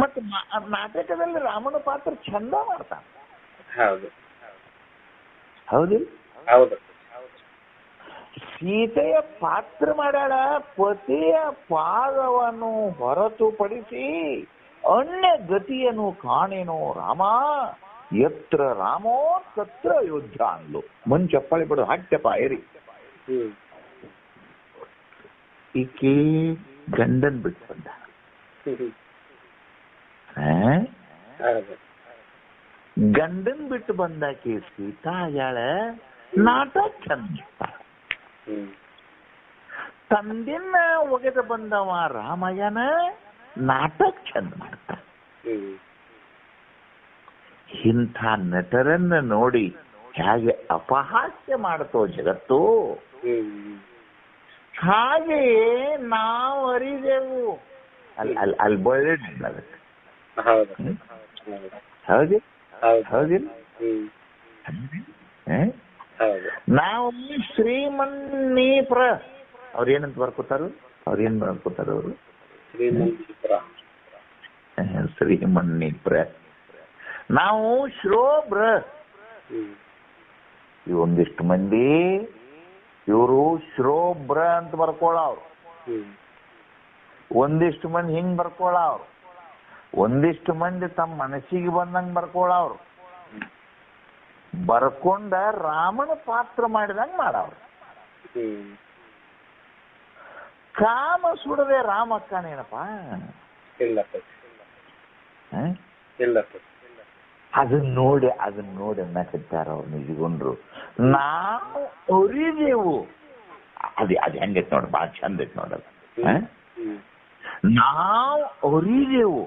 ಮತ್ತೆ ನಾಟಕದಲ್ಲಿ ರಾಮನ ಪಾತ್ರ ಚಂದ ಮಾಡ್ತಾನೆ. ಹೌದು ಹೌದಿಲ್ಲ? ಹೌದು ಸೀತೆಯ ಪಾತ್ರ ಮಾಡ್ಯಾಳ. ಪತಿಯ ಪಾದವನ್ನು ಹೊರತುಪಡಿಸಿ ಅನ್ಯ ಗತಿಯನ್ನು ಕಾಣೇನೋ ರಾಮ, ಎತ್ರ ರಾಮೋ ತತ್ರ ಅಯೋಧ್ಯ ಅಂದ್ಲು. ಮುಂಚೆ ಚಪ್ಪಾಳಿ ಬಿಡೋದು ಹಾಕ್ಯಪ್ಪ ಏರಿ. ಈಕೆ ಗಂಡನ್ ಬಿಟ್ಟು ಬಂದ. ಗಂಡನ್ ಬಿಟ್ಟು ಬಂದಾಕಿ ಸೀತಾ ಆಗ್ಯಾಳ. ನಾಟಕ ಚಂದ. ತಂದಿನ ಒಗೆದ ಬಂದವ ರಾಮಯ್ಯನ ನಾಟಕ ಚಂದ ಮಾಡ್ತ. ಇಂಥ ನಟರನ್ನ ನೋಡಿ ಹೇಗೆ ಅಪಹಾಸ್ಯ ಮಾಡ್ತೋ ಜಗತ್ತು, ಹಾಗೆಯೇ ನಾವು ಅರಿದೆವು. ಅಲ್ಲಿ ಬಳ್ಳಿಲ್ಲ. ಹೌದಿ ಹೌದಿಲ್ಲ? ನಾವು ಶ್ರೀಮನ್ನೀಪ್ರ ಅವ್ರೇನಂತ ಬರ್ಕೋತಾರು? ಅವ್ರೇನ್ ಬರ್ಕೋತಾರ ಅವರು? ಶ್ರೀಮನ್ನೀಪ್ರ. ನಾವು ಶ್ರೋಬ್ರ. ಒಂದಿಷ್ಟು ಮಂದಿ ಇವರು ಶ್ರೋಬ್ರ ಅಂತ ಬರ್ಕೊಳ್ಳವ್ರು. ಒಂದಿಷ್ಟು ಮಂದಿ ಹಿಂಗ್ ಬರ್ಕೊಳ್ಳವ್ರು. ಒಂದಿಷ್ಟು ಮಂದಿ ತಮ್ಮ ಮನಸ್ಸಿಗೆ ಬಂದಂಗ್ ಬರ್ಕೊಳ್ಳವ್ರು. ಬರ್ಕೊಂಡ ರಾಮನ ಪಾತ್ರ ಮಾಡಿದಂಗ ಮಾಡವ್ರು. ಕಾಮ ಸುಡದೆ ರಾಮ ಅಕ್ಕನೇನಪ್ಪ? ಅದನ್ನ ನೋಡಿ ಅನ್ನಕತ್ತಾರ ಅವ್ರು ನಿಜಗೊಂಡ್ರು. ನಾವು ಅರಿದೆವು. ಅದ್ ಹೆಂಗೈತ್ ನೋಡ್ರಿ, ಬಾಳ ಚಂದ ಐತ್ ನೋಡಲ್ಲ. ನಾವು ಅರಿದೆವು,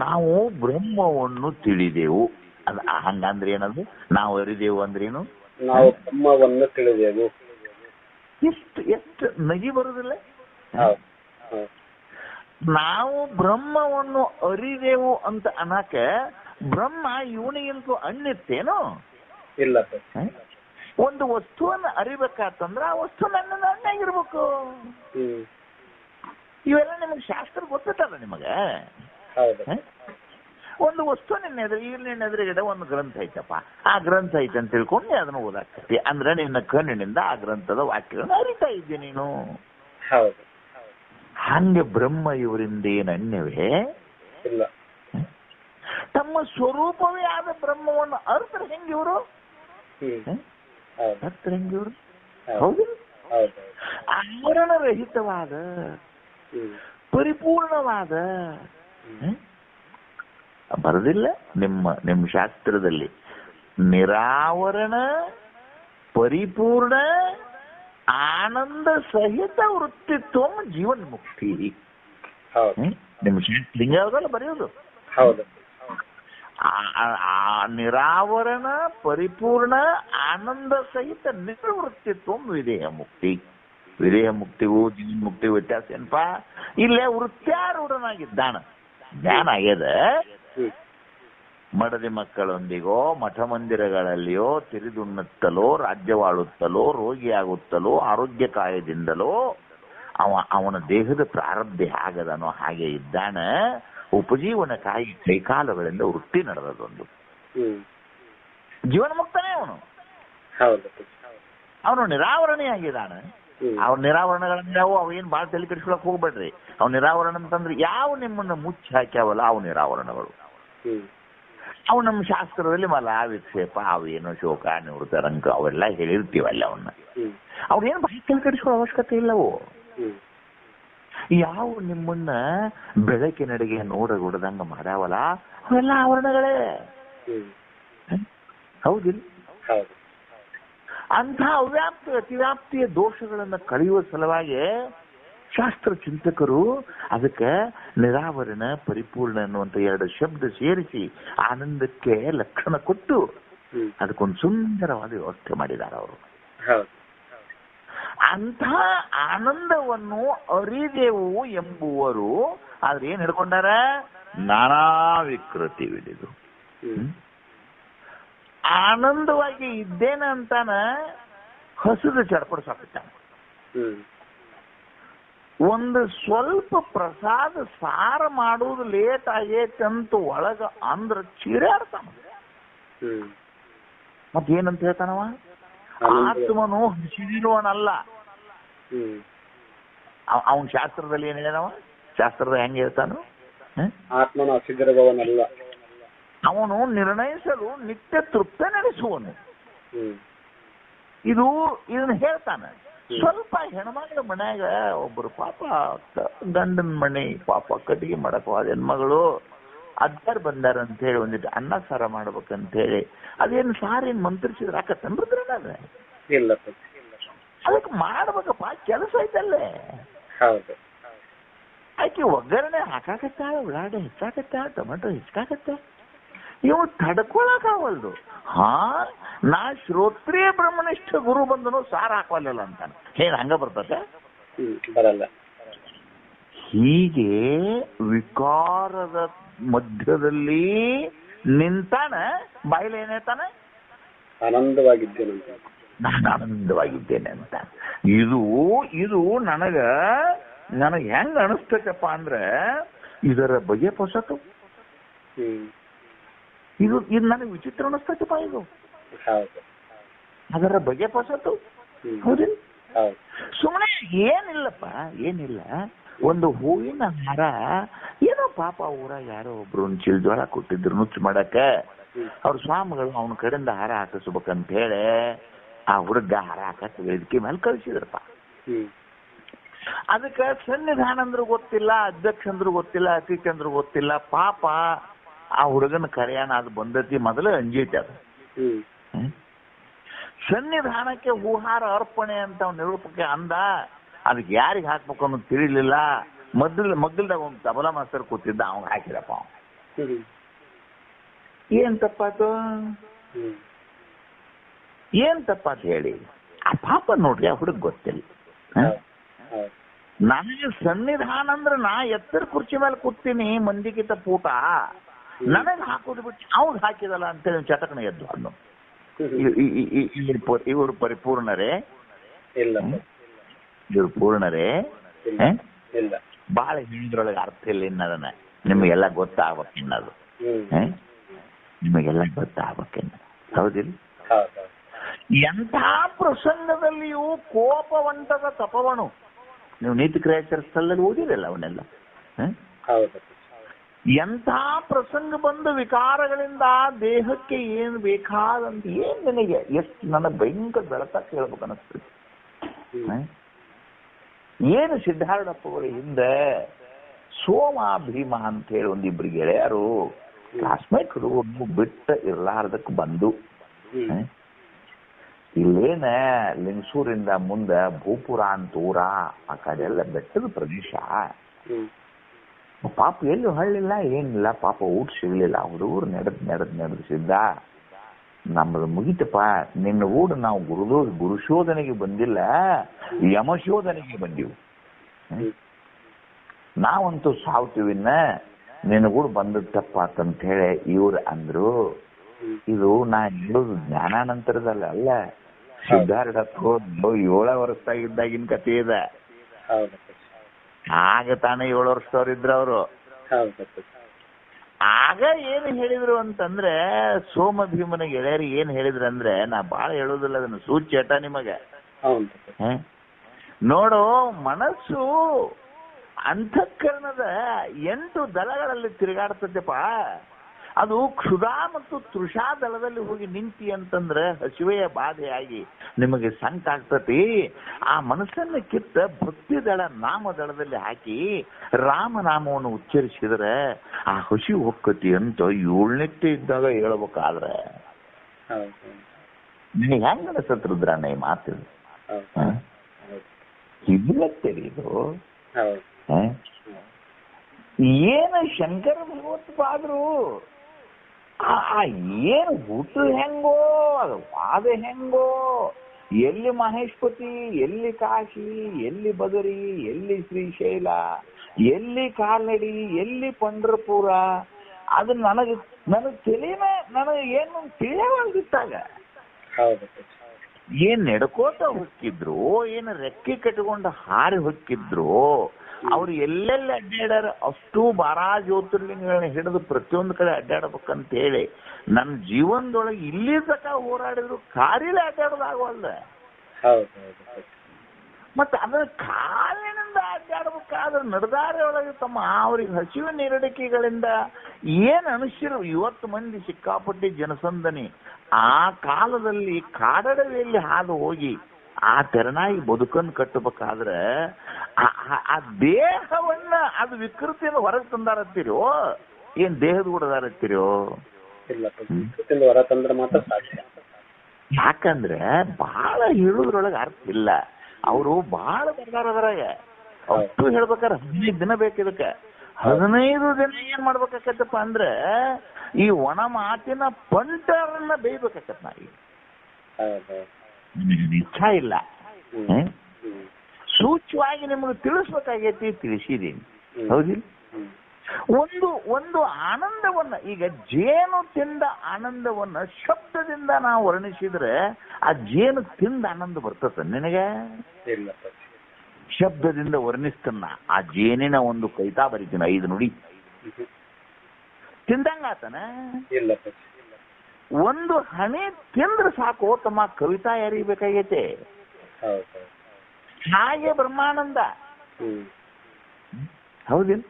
ನಾವು ಬ್ರಹ್ಮವನ್ನು ತಿಳಿದೆವು. ಅದ ಹಂಗಂದ್ರೆ ಏನದು? ನಾವು ಅರಿದೆವು ಅಂದ್ರೇನು? ನಾವು ಬ್ರಹ್ಮವನ್ನು ತಿಳಿದೆವು. ಎಷ್ಟು ನಗಿ ಬರುದಿಲ್ಲ? ನಾವು ಬ್ರಹ್ಮವನ್ನು ಅರಿದೆವು ಅಂತ ಅನ್ನಕ ಬ್ರಹ್ಮ ಇವನಿಗಿಂತೂ ಅಣ್ಣಿತ್ತೇನು? ಇಲ್ಲ. ಒಂದು ವಸ್ತುವನ್ನು ಅರಿಬೇಕಾತಂದ್ರ ಆ ವಸ್ತು ನನ್ನ ಅಣ್ಣಾಗಿರ್ಬೇಕು. ಇವೆಲ್ಲ ನಿಮಗೆ ಶಾಸ್ತ್ರ ಗೊತ್ತಲ್ಲ ನಿಮಗ. ಒಂದು ವಸ್ತು ನಿನ್ನ ಎದುರುಗಡೆ ಒಂದು ಗ್ರಂಥ ಐತಪ್ಪ, ಆ ಗ್ರಂಥ ಐತೆ ಅಂತ ತಿಳ್ಕೊಂಡು ನೀ ಅದನ್ನ ಓದಾಕತಿ ಅಂದ್ರೆ ನಿನ್ನ ಕಣ್ಣಿನಿಂದ ಆ ಗ್ರಂಥದ ವಾಕ್ಯಗಳನ್ನ ಅರಿತಾ ಇದ್ದೆ ನೀನು. ಹಂಗೆ ಬ್ರಹ್ಮ ಇವರಿಂದ ಏನು ಅನ್ಯವೇ ಇಲ್ಲ. ತಮ್ಮ ಸ್ವರೂಪವೇ ಆದ ಬ್ರಹ್ಮವನ್ನು ಅರ್ಥರು ಹೆಂಗಿವರು? ಅರ್ಥರು ಹೆಂಗಿವರು? ಹೌದು. ಆವರಣರಹಿತವಾದ ಪರಿಪೂರ್ಣವಾದ ಬರದಿಲ್ಲ ನಿಮ್ಮ ಶಾಸ್ತ್ರದಲ್ಲಿ ನಿರಾವರಣ ಪರಿಪೂರ್ಣ ಆನಂದ ಸಹಿತ ವೃತ್ತಿತ್ವ ಜೀವನ್ ಮುಕ್ತಿ. ನಿಮ್ಮ ಶಾಸ್ತ್ರ ಯಾವ್ದಲ್ಲ ಬರೆಯೋದು. ನಿರಾವರಣ ಪರಿಪೂರ್ಣ ಆನಂದ ಸಹಿತ ನಿರ್ವೃತ್ತಿತ್ವ ವಿಧೇಯ ಮುಕ್ತಿ. ವಿಧೇಯ ಮುಕ್ತಿಗೂ ಜೀವನ್ ಮುಕ್ತಿಗೂ ವ್ಯತ್ಯಾಸ ಏನಪ್ಪಾ? ಇಲ್ಲೇ ವೃತ್ಯಾರೂಢನಾಗಿದ್ದಾನ, ಜ್ಞಾನ ಆಗ್ಯದ. ಮಡದಿ ಮಕ್ಕಳೊಂದಿಗೋ ಮಠ ಮಂದಿರಗಳಲ್ಲಿಯೋ ತಿರಿದುಣ್ಣುತ್ತಲೋ ರಾಜ್ಯವಾಳುತ್ತಲೋ ರೋಗಿಯಾಗುತ್ತಲೋ ಆರೋಗ್ಯ ಕಾಯದಿಂದಲೋ ಅವನ ದೇಹದ ಪ್ರಾರಬ್ಧ ಆಗದನೋ ಹಾಗೆ ಇದ್ದಾನ. ಉಪಜೀವನಕ್ಕಾಗಿ ಕೈಕಾಲಗಳಿಂದ ವೃತ್ತಿ ನಡೆದದೊಂದು. ಜೀವನ ಮುಕ್ತನೇ ಅವನು ನಿರಾವರಣೆಯಾಗಿದ್ದಾನ. ಅವ್ರ ನಿರಾವರಣಗಳಂದ್ರೆ ಅವೇನು ಭಾಳ ತಲೆ ಕೆಡಿಸ್ಕೊಳಕ್ ಹೋಗ್ಬೇಡ್ರಿ. ಅವ್ ನಿರಾವರಣ ಅಂತಂದ್ರೆ ಯಾವ ನಿಮ್ಮನ್ನ ಮುಚ್ಚಿ ಹಾಕ್ಯಾವಲ್ಲ ಅವು ನಿರಾವರಣಗಳು. ಅವು ನಮ್ಮ ಶಾಸ್ತ್ರದಲ್ಲಿ ಮಲ ವಿಕ್ಷೇಪ ಅವೇನೋ ಶೋಕ ನಿವೃತ್ತ ರಂಕ ಅವೆಲ್ಲ ಹೇಳಿರ್ತೀವಲ್ಲ ಅವನ್ನ. ಅವ್ರೇನು ಭಾಳ ತಲೆ ಕೆಡಿಸ್ಕೊಳ್ಳೋ ಅವಶ್ಯಕತೆ ಇಲ್ಲವು. ಯಾವ ನಿಮ್ಮನ್ನ ಬೆಳಕಿನಡೆಗೆ ನೋಡಗೊಡದಂಗ ಮಾಡ್ಯಾವಲ್ಲ ಅವೆಲ್ಲ ಆವರಣಗಳೇ. ಹೌದಿಲ್ಲ? ಅಂಥ ಅವ್ಯಾಪ್ತಿ ಅತಿವ್ಯಾಪ್ತಿಯ ದೋಷಗಳನ್ನ ಕಳೆಯುವ ಸಲುವಾಗಿ ಶಾಸ್ತ್ರ ಚಿಂತಕರು ಅದಕ್ಕೆ ನಿರಾವರಣ ಪರಿಪೂರ್ಣ ಅನ್ನುವಂಥ ಎರಡು ಶಬ್ದ ಸೇರಿಸಿ ಆನಂದಕ್ಕೆ ಲಕ್ಷಣ ಕೊಟ್ಟು ಅದಕ್ಕೊಂದು ಸುಂದರವಾದ ವ್ಯವಸ್ಥೆ ಮಾಡಿದ್ದಾರೆ ಅವರು. ಅಂಥ ಆನಂದವನ್ನು ಅರಿದೆವು ಎಂಬುವರು ಆದ್ರೆ ಏನ್ ಹಿಡ್ಕೊಂಡಾರ? ನಾನಾ ವಿಕೃತಿ ವಿಡಿದು ಆನಂದವಾಗಿ ಇದ್ದೇನ ಅಂತಾನ ಹಸುದು ಚಡ್ಪಡಿಸಾಕತ್ತಾನ. ಒಂದು ಸ್ವಲ್ಪ ಪ್ರಸಾದ ಸಾರ ಮಾಡುವುದು ಲೇಟ್ ಆಗೇತಂತ ಒಳಗ ಅಂದ್ರ ಚೀರಾಡ್ತಾನ. ಮತ್ತೇನಂತ ಹೇಳ್ತಾನವ? ಆತ್ಮನು ಹಸಿದಿರುವನಲ್ಲ. ಅವನ್ ಶಾಸ್ತ್ರದಲ್ಲಿ ಏನ್ ಹೇಳ್ಯಾನವ? ಶಾಸ್ತ್ರದ ಹೆಂಗ್ ಹೇಳ್ತಾನು? ಆತ್ಮನು ಹಸಿದಿರುವವನಲ್ಲ, ಅವನು ನಿರ್ಣಯಿಸಲು ನಿತ್ಯ ತೃಪ್ತ ನಡೆಸುವನು. ಇದನ್ನ ಹೇಳ್ತಾನೆ. ಸ್ವಲ್ಪ ಹೆಣ್ಮಗಳ ಮನ್ಯಾಗ ಒಬ್ರು ಪಾಪ ಗಂಡನ ಮನೆ ಪಾಪ ಕಟ್ಟಿಗೆ ಮಾಡಕ್ ಹೋದ ಹೆಣ್ಮಗಳು ಅದ್ದಾರ್ ಬಂದಾರ ಅಂತ ಹೇಳಿ ಒಂದಿಟ್ಟು ಅನ್ನ ಸಾರ ಮಾಡ್ಬೇಕಂತ ಹೇಳಿ ಅದೇನು ಸಾರೇನ್ ಮಂತ್ರಿಸಿದ್ರ ಆಕತ್ತಂದ್ರೆ ಇಲ್ಲ ಅದಕ್ಕೆ ಮಾಡ್ಬೇಕಪ್ಪ, ಕೆಲಸ ಐತಲ್ಲೇ. ಆಕೆ ಒಗ್ಗರಣೆ ಹಾಕಾಕತ್ತಾಳ, ಉಳ್ಳಾಗಡ್ಡೆ ಹೆಚ್ಚಾಕತ್ತಾಳ, ಟೊಮೆಟೊ ಹೆಚ್ಚಾಕತ್ತ, ಇವು ತಡ್ಕೊಳಕಾವಲ್ದು. ನಾ ಶ್ರೋತ್ರಿಯ ಬ್ರಹ್ಮನಿಷ್ಠ ಗುರು ಬಂದನು ಸಾರ ಹಾಕವಲ್ಲ ಅಂತಾನ. ಏನ್ ಹಂಗ ಬರ್ತದೆ? ಬರಲ್ಲ. ಹೀಗೆ ವಿಕಾರದ ಮಧ್ಯದಲ್ಲಿ ನಿಂತಾನ, ಬಾಯಿಲೆ ಏನೇತಾನ? ಆನಂದವಾಗಿದ್ದೇನೆ, ನಾನು ಆನಂದವಾಗಿದ್ದೇನೆ ಅಂತ. ಇದು ನನಗೆ ಹೆಂಗ ಅನಿಸ್ತೈತಪ್ಪ ಅಂದ್ರೆ ಇದರ ಬಗ್ಗೆ ಹೊಸತು. ಇದು ನನಗೆ ವಿಚಿತ್ರ ಅನಿಸ್ತೈತಪ್ಪ. ಇದು ಅದರ ಬಗ್ಗೆ ಹೊಸತು. ಹೌದಿಲ್ಲ? ಸುಮ್ಮನೆ ಏನಿಲ್ಲ, ಒಂದು ಹೂವಿನ ಹಾರ ಏನೋ ಪಾಪ ಊರಾಗ ಯಾರೋ ಒಬ್ರು ಒಂದು ಚಿಲ್ಜೋಳ ಕೊಟ್ಟಿದ್ರು ನುಚ್ಚು ಮಾಡಕ್ಕ. ಅವ್ರ ಸ್ವಾಮಿಗಳು ಅವನ ಕಡೆಯಿಂದ ಹಾರ ಹಾಕಿಸ್ಬೇಕಂತ ಹೇಳಿ ಆ ಹುಡುಗ ಹಾರ ಹಾಕಕ್ ವೇದಿಕೆ ಮೇಲೆ ಕಳಿಸಿದ್ರಪ್ಪ. ಅದಕ್ಕೆ ಸನ್ನಿಧಾನ ಅಂದ್ರು ಗೊತ್ತಿಲ್ಲ, ಅಧ್ಯಕ್ಷ ಅಂದ್ರು ಗೊತ್ತಿಲ್ಲ, ಅತಿಥಿ ಅಂದ್ರು ಗೊತ್ತಿಲ್ಲ. ಪಾಪ ಆ ಹುಡುಗನ ಕರೆಯಾನ ಅದು ಬಂದತಿ ಮೊದಲು ಅಂಜೈತಿ. ಅದು ಸನ್ನಿಧಾನಕ್ಕೆ ಹೂಹಾರ ಅರ್ಪಣೆ ಅಂತ ನಿರೂಪಕ್ಕೆ ಅಂದ. ಅದಕ್ಕೆ ಯಾರಿಗೆ ಹಾಕ್ಬೇಕು ಅನ್ನೋದು ತಿಳಿಲಿಲ್ಲ. ಮಗ್ಗಲ್ದಾಗ ಒಂದು ತಬಲಾ ಮಾಸ್ತರ್ ಕೂತಿದ್ದ, ಅವಂಗ ಹಾಕಿರಪ್ಪ. ಏನ್ ತಪ್ಪಾತು ಹೇಳಿ ಆ ಪಾಪ ನೋಡ್ರಿ, ಆ ಹುಡುಗ ಗೊತ್ತಿಲ್ಲ. ನನಗೆ ಸನ್ನಿಧಾನ ಅಂದ್ರೆ ನಾ ಎತ್ತರ ಕುರ್ಚಿ ಮೇಲೆ ಕೂತೀನಿ, ಮಂದಿಗಿಂತ ಪೂಟ ನನಗೆ ಹಾಕೋದು ಬಿಟ್ಟು ಅವ್ಗೆ ಹಾಕಿದಲ್ಲ ಅಂತೇಳಿ ಚಟಕನ ಎದ್ದು ಅನ್ನು. ಇವರು ಪರಿಪೂರ್ಣರೇ? ಇವ್ರು ಪೂರ್ಣರೇ? ಬಾಳ ಹೇಳಿದ್ರೊಳಗೆ ಅರ್ಥ ಇಲ್ಲ ಇನ್ನದನ್ನ. ನಿಮಗೆಲ್ಲ ಗೊತ್ತಾಗ್ಬೇಕಿನ್ನದು, ನಿಮಗೆಲ್ಲ ಗೊತ್ತಾಗ್ಬೇಕಿನ್ನ. ಹೌದಿಲ್ಲ? ಎಂಥ ಪ್ರಸಂಗದಲ್ಲಿಯೂ ಕೋಪವಂತದ ತಪವನು. ನೀವು ನೀತಿ ಕ್ರಿಯಾಚಾರ ಸ್ಥಳದಲ್ಲಿ ಓದಿರಲ್ಲ ಅವನ್ನೆಲ್ಲ. ಎಂಥ ಪ್ರಸಂಗ ಬಂದ ವಿಕಾರಗಳಿಂದ ದೇಹಕ್ಕೆ ಏನು ಬೇಕಾದಂತ ಏನ್ ನಿನಗೆ ಎಷ್ಟು ನನ್ನ ಭಯಂಕರ ಬೆಳತ ಕೇಳ್ಬೇಕು ಅನಿಸ್ತದೆ. ಏನು ಸಿದ್ಧಾರೂಢಪ್ಪಗಳು ಹಿಂದೆ ಸೋಮ ಭೀಮ ಅಂತ ಹೇಳಿ ಒಂದಿಬ್ರು ಗೆಳೆಯರು ಕ್ಲಾಸ್ಮೇಟ್ರು ಬಿಟ್ಟ ಇರ್ಲಾರ್ದಕ್ಕೆ ಬಂದು ಇಲ್ಲೇನ ಲಿಂಗಸೂರಿಂದ ಮುಂದ ಭೂಪುರ ಅಂತ ಊರ, ಆ ಕಡೆ ಎಲ್ಲ ಬೆಟ್ಟದ ಪ್ರದೇಶ. ಪಾಪ ಎಲ್ಲೂ ಹಳ್ಳಿಲ್ಲ ಏನಿಲ್ಲ, ಪಾಪ ಊಟ ಸಿಗ್ಲಿಲ್ಲ. ಹುಡುಗರು ನಡೆಸಿದ್ದ. ನಮ್ಮದು ಮುಗಿತಪ್ಪ, ನಿನ್ನ ಊಟ ನಾವು ಗುರುಶೋಧನೆಗೆ ಬಂದಿಲ್ಲ, ಯಮಶೋಧನೆಗೆ ಬಂದಿವು. ನಾವಂತೂ ಸಾವ್ತೀವಿನ್ನ, ನಿನಗೂಡು ಬಂದದ್ದಪ್ಪ ಅಂತ ಹೇಳಿ ಇವ್ರು ಅಂದ್ರು. ಇದು ನಾ ಹೇಳೋದು ಜ್ಞಾನಾನಂತರದಲ್ಲ, ಅಲ್ಲ, ಸಿದ್ಧಾರೂಢಪ್ಪ 7 ವರ್ಷದಾಗಿದ್ದಾಗಿನ ಕಥೆ ಇದೆ. ಆಗ ತಾನೇ 7 ವರ್ಷದವ್ರಿದ್ರು ಅವರು. ಆಗ ಏನು ಹೇಳಿದ್ರು ಅಂತಂದ್ರೆ, ಸೋಮ ಭೀಮನ ಗೆಳೆಯರು ಏನ್ ಹೇಳಿದ್ರು ಅಂದ್ರೆ, ನಾ ಬಾಳ ಹೇಳೋದಿಲ್ಲ, ಅದನ್ನ ಸೂಚ್ಯಟ ನಿಮಗೆ. ನೋಡು, ಮನಸ್ಸು ಅಂತಃಕರಣದ 8 ದಳಗಳಲ್ಲಿ ತಿರುಗಾಡ್ತದೆಪ್ಪ. ಅದು ಕ್ಷುಧಾ ಮತ್ತು ತೃಷಾ ದಳದಲ್ಲಿ ಹೋಗಿ ನಿಂತಿ ಅಂತಂದ್ರೆ ಹಸಿವೆಯ ಬಾಧೆಯಾಗಿ ನಿಮಗೆ ಸಂಕಟ ಆಗ್ತತಿ. ಆ ಮನಸ್ಸನ್ನ ಕಿತ್ತ ಭಕ್ತಿ ದಳ ನಾಮ ದಳದಲ್ಲಿ ಹಾಕಿ ರಾಮನಾಮವನ್ನು ಉಚ್ಚರಿಸಿದ್ರೆ ಆ ಹಸಿ ಹೊಕ್ಕತಿ ಅಂತ 7ನೇ ಇದ್ದಾಗ ಹೇಳ್ಬೇಕಾದ್ರೆ ನಿನಗೆ ಹೆಂಗ ಅನಿಸತ್ ರುದ್ರಣ್ಣ ಈ ಮಾತು? ಇಲ್ಲತ್ತೇಳಿ ಇದು ಏನು ಶಂಕರ ಭಗವತ್ಪಾದರು ಏನು ಹುಟ್ಟು ಹೆಂಗೋ, ಅದು ವಾದ ಹೆಂಗೋ, ಎಲ್ಲಿ ಮಹೇಶ್ಪತಿ, ಎಲ್ಲಿ ಕಾಶಿ, ಎಲ್ಲಿ ಬದರಿ, ಎಲ್ಲಿ ಶ್ರೀಶೈಲ, ಎಲ್ಲಿ ಕಾಲ್ನಡಿ, ಎಲ್ಲಿ ಪಂಢರಪುರ, ಅದು ನನಗೆ ತಿಳಿನ ನನಗೆ ಏನು ತಿಳಿಯವಾಗ್ದಿತ್ತಾಗ. ಏನ್ ನಡ್ಕೋತ ಹೊಕ್ಕಿದ್ರು, ಏನು ರೆಕ್ಕೆ ಕಟ್ಕೊಂಡು ಹಾರಿ ಹೊಕ್ಕಿದ್ರು, ಅವ್ರು ಎಲ್ಲೆಲ್ಲಿ ಅಡ್ಡಾಡ್ಯಾರ ಅಷ್ಟು ಬಾರಾ ಜ್ಯೋತಿರ್ಲಿಂಗಗಳನ್ನ ಹಿಡಿದು ಪ್ರತಿಯೊಂದು ಕಡೆ ಅಡ್ಡಾಡ್ಬೇಕಂತ ಹೇಳಿ ನನ್ನ ಜೀವನದೊಳಗೆ ಇಲ್ಲಿ ತನಕ ಹೋರಾಡಿದ್ರು ಕಾರಿಲೆ ಅಡ್ಡಾಡೋದಾಗವಲ್ದ. ಮತ್ತೆ ಅದನ್ನ ಕಾಲಿನಿಂದ ಅಡ್ಡಾಡ್ಬೇಕಾದ್ರೆ ನಡೆದಾರೆ ಒಳಗೆ ತಮ್ಮ ಅವ್ರಿಗೆ ಹಸಿವು ನೀರಡಿಕೆಗಳಿಂದ ಏನ್ ಅನಿಸಿರು. ಇವತ್ತು ಮಂದಿ ಸಿಕ್ಕಾಪಟ್ಟಿ ಜನಸಂದಣಿ. ಆ ಕಾಲದಲ್ಲಿ ಕಾಡಡವಿಯಲ್ಲಿ ಹಾದು ಹೋಗಿ ಆ ತೆರನಾಗಿ ಬದುಕನ್ನು ಕಟ್ಟಬೇಕಾದ್ರೆ ಆ ದೇಹವನ್ನ ಅದು ವಿಕೃತಿಯಿಂದ ಹೊರಗೆ ತಂದಾರತ್ತೀರೋ ಏನ್ ದೇಹದ ಕೂಡದಾರತ್ತೀರೋ? ಹೊರ ತಂದ್ರೆ ಮಾತ್ರ ಸಾಧ್ಯ. ಯಾಕಂದ್ರೆ ಬಹಳ ಹೇಳುದ್ರೊಳಗೆ ಅರ್ಥ ಇಲ್ಲ. ಅವರು ಬಹಳ ಬರ್ದಾರ ಅದ್ರಾಗ. ಅಷ್ಟು ಹೇಳ್ಬೇಕಾರೆ 15 ದಿನ ಬೇಕು ಇದಕ್ಕೆ. 15 ದಿನ ಏನ್ ಮಾಡ್ಬೇಕಾಕತ್ತಪ್ಪ ಅಂದ್ರೆ ಈ ಒಣ ಮಾತಿನ ಪಂಟರನ್ನ ಬೇಯ್ಬೇಕಾಕತ್ ನಾ. ಈಗ ಇಚ್ಛಾ ಇಲ್ಲ, ಸೂಚ್ಯವಾಗಿ ನಿಮಗೆ ತಿಳಿಸ್ಬೇಕಾಗೈತಿ, ತಿಳಿಸಿದೀನಿ. ಹೌದಿಲ್ಲ? ಒಂದು ಆನಂದವನ್ನ, ಈಗ ಜೇನು ತಿಂದ ಆನಂದವನ್ನ ಶಬ್ದದಿಂದ ನಾವು ವರ್ಣಿಸಿದ್ರೆ ಆ ಜೇನು ತಿಂದ ಆನಂದ ಬರ್ತದ ನಿನಗೆ? ಶಬ್ದದಿಂದ ವರ್ಣಿಸ್ತನ್ನ ಆ ಜೇನಿನ ಒಂದು ಕವಿತಾ ಬರೀತೀನಿ, 5 ನುಡಿ ತಿಂದಂಗ ಆತನ. ಒಂದು ಹನಿ ತಿಂದ್ರೆ ಸಾಕು ತಮ್ಮ ಕವಿತಾ ಯಾರಿಬೇಕಾಗೈತೆ. ಹಾಗೆ ಬ್ರಹ್ಮಾನಂದ. ಹೌದಿಲ್ಲ?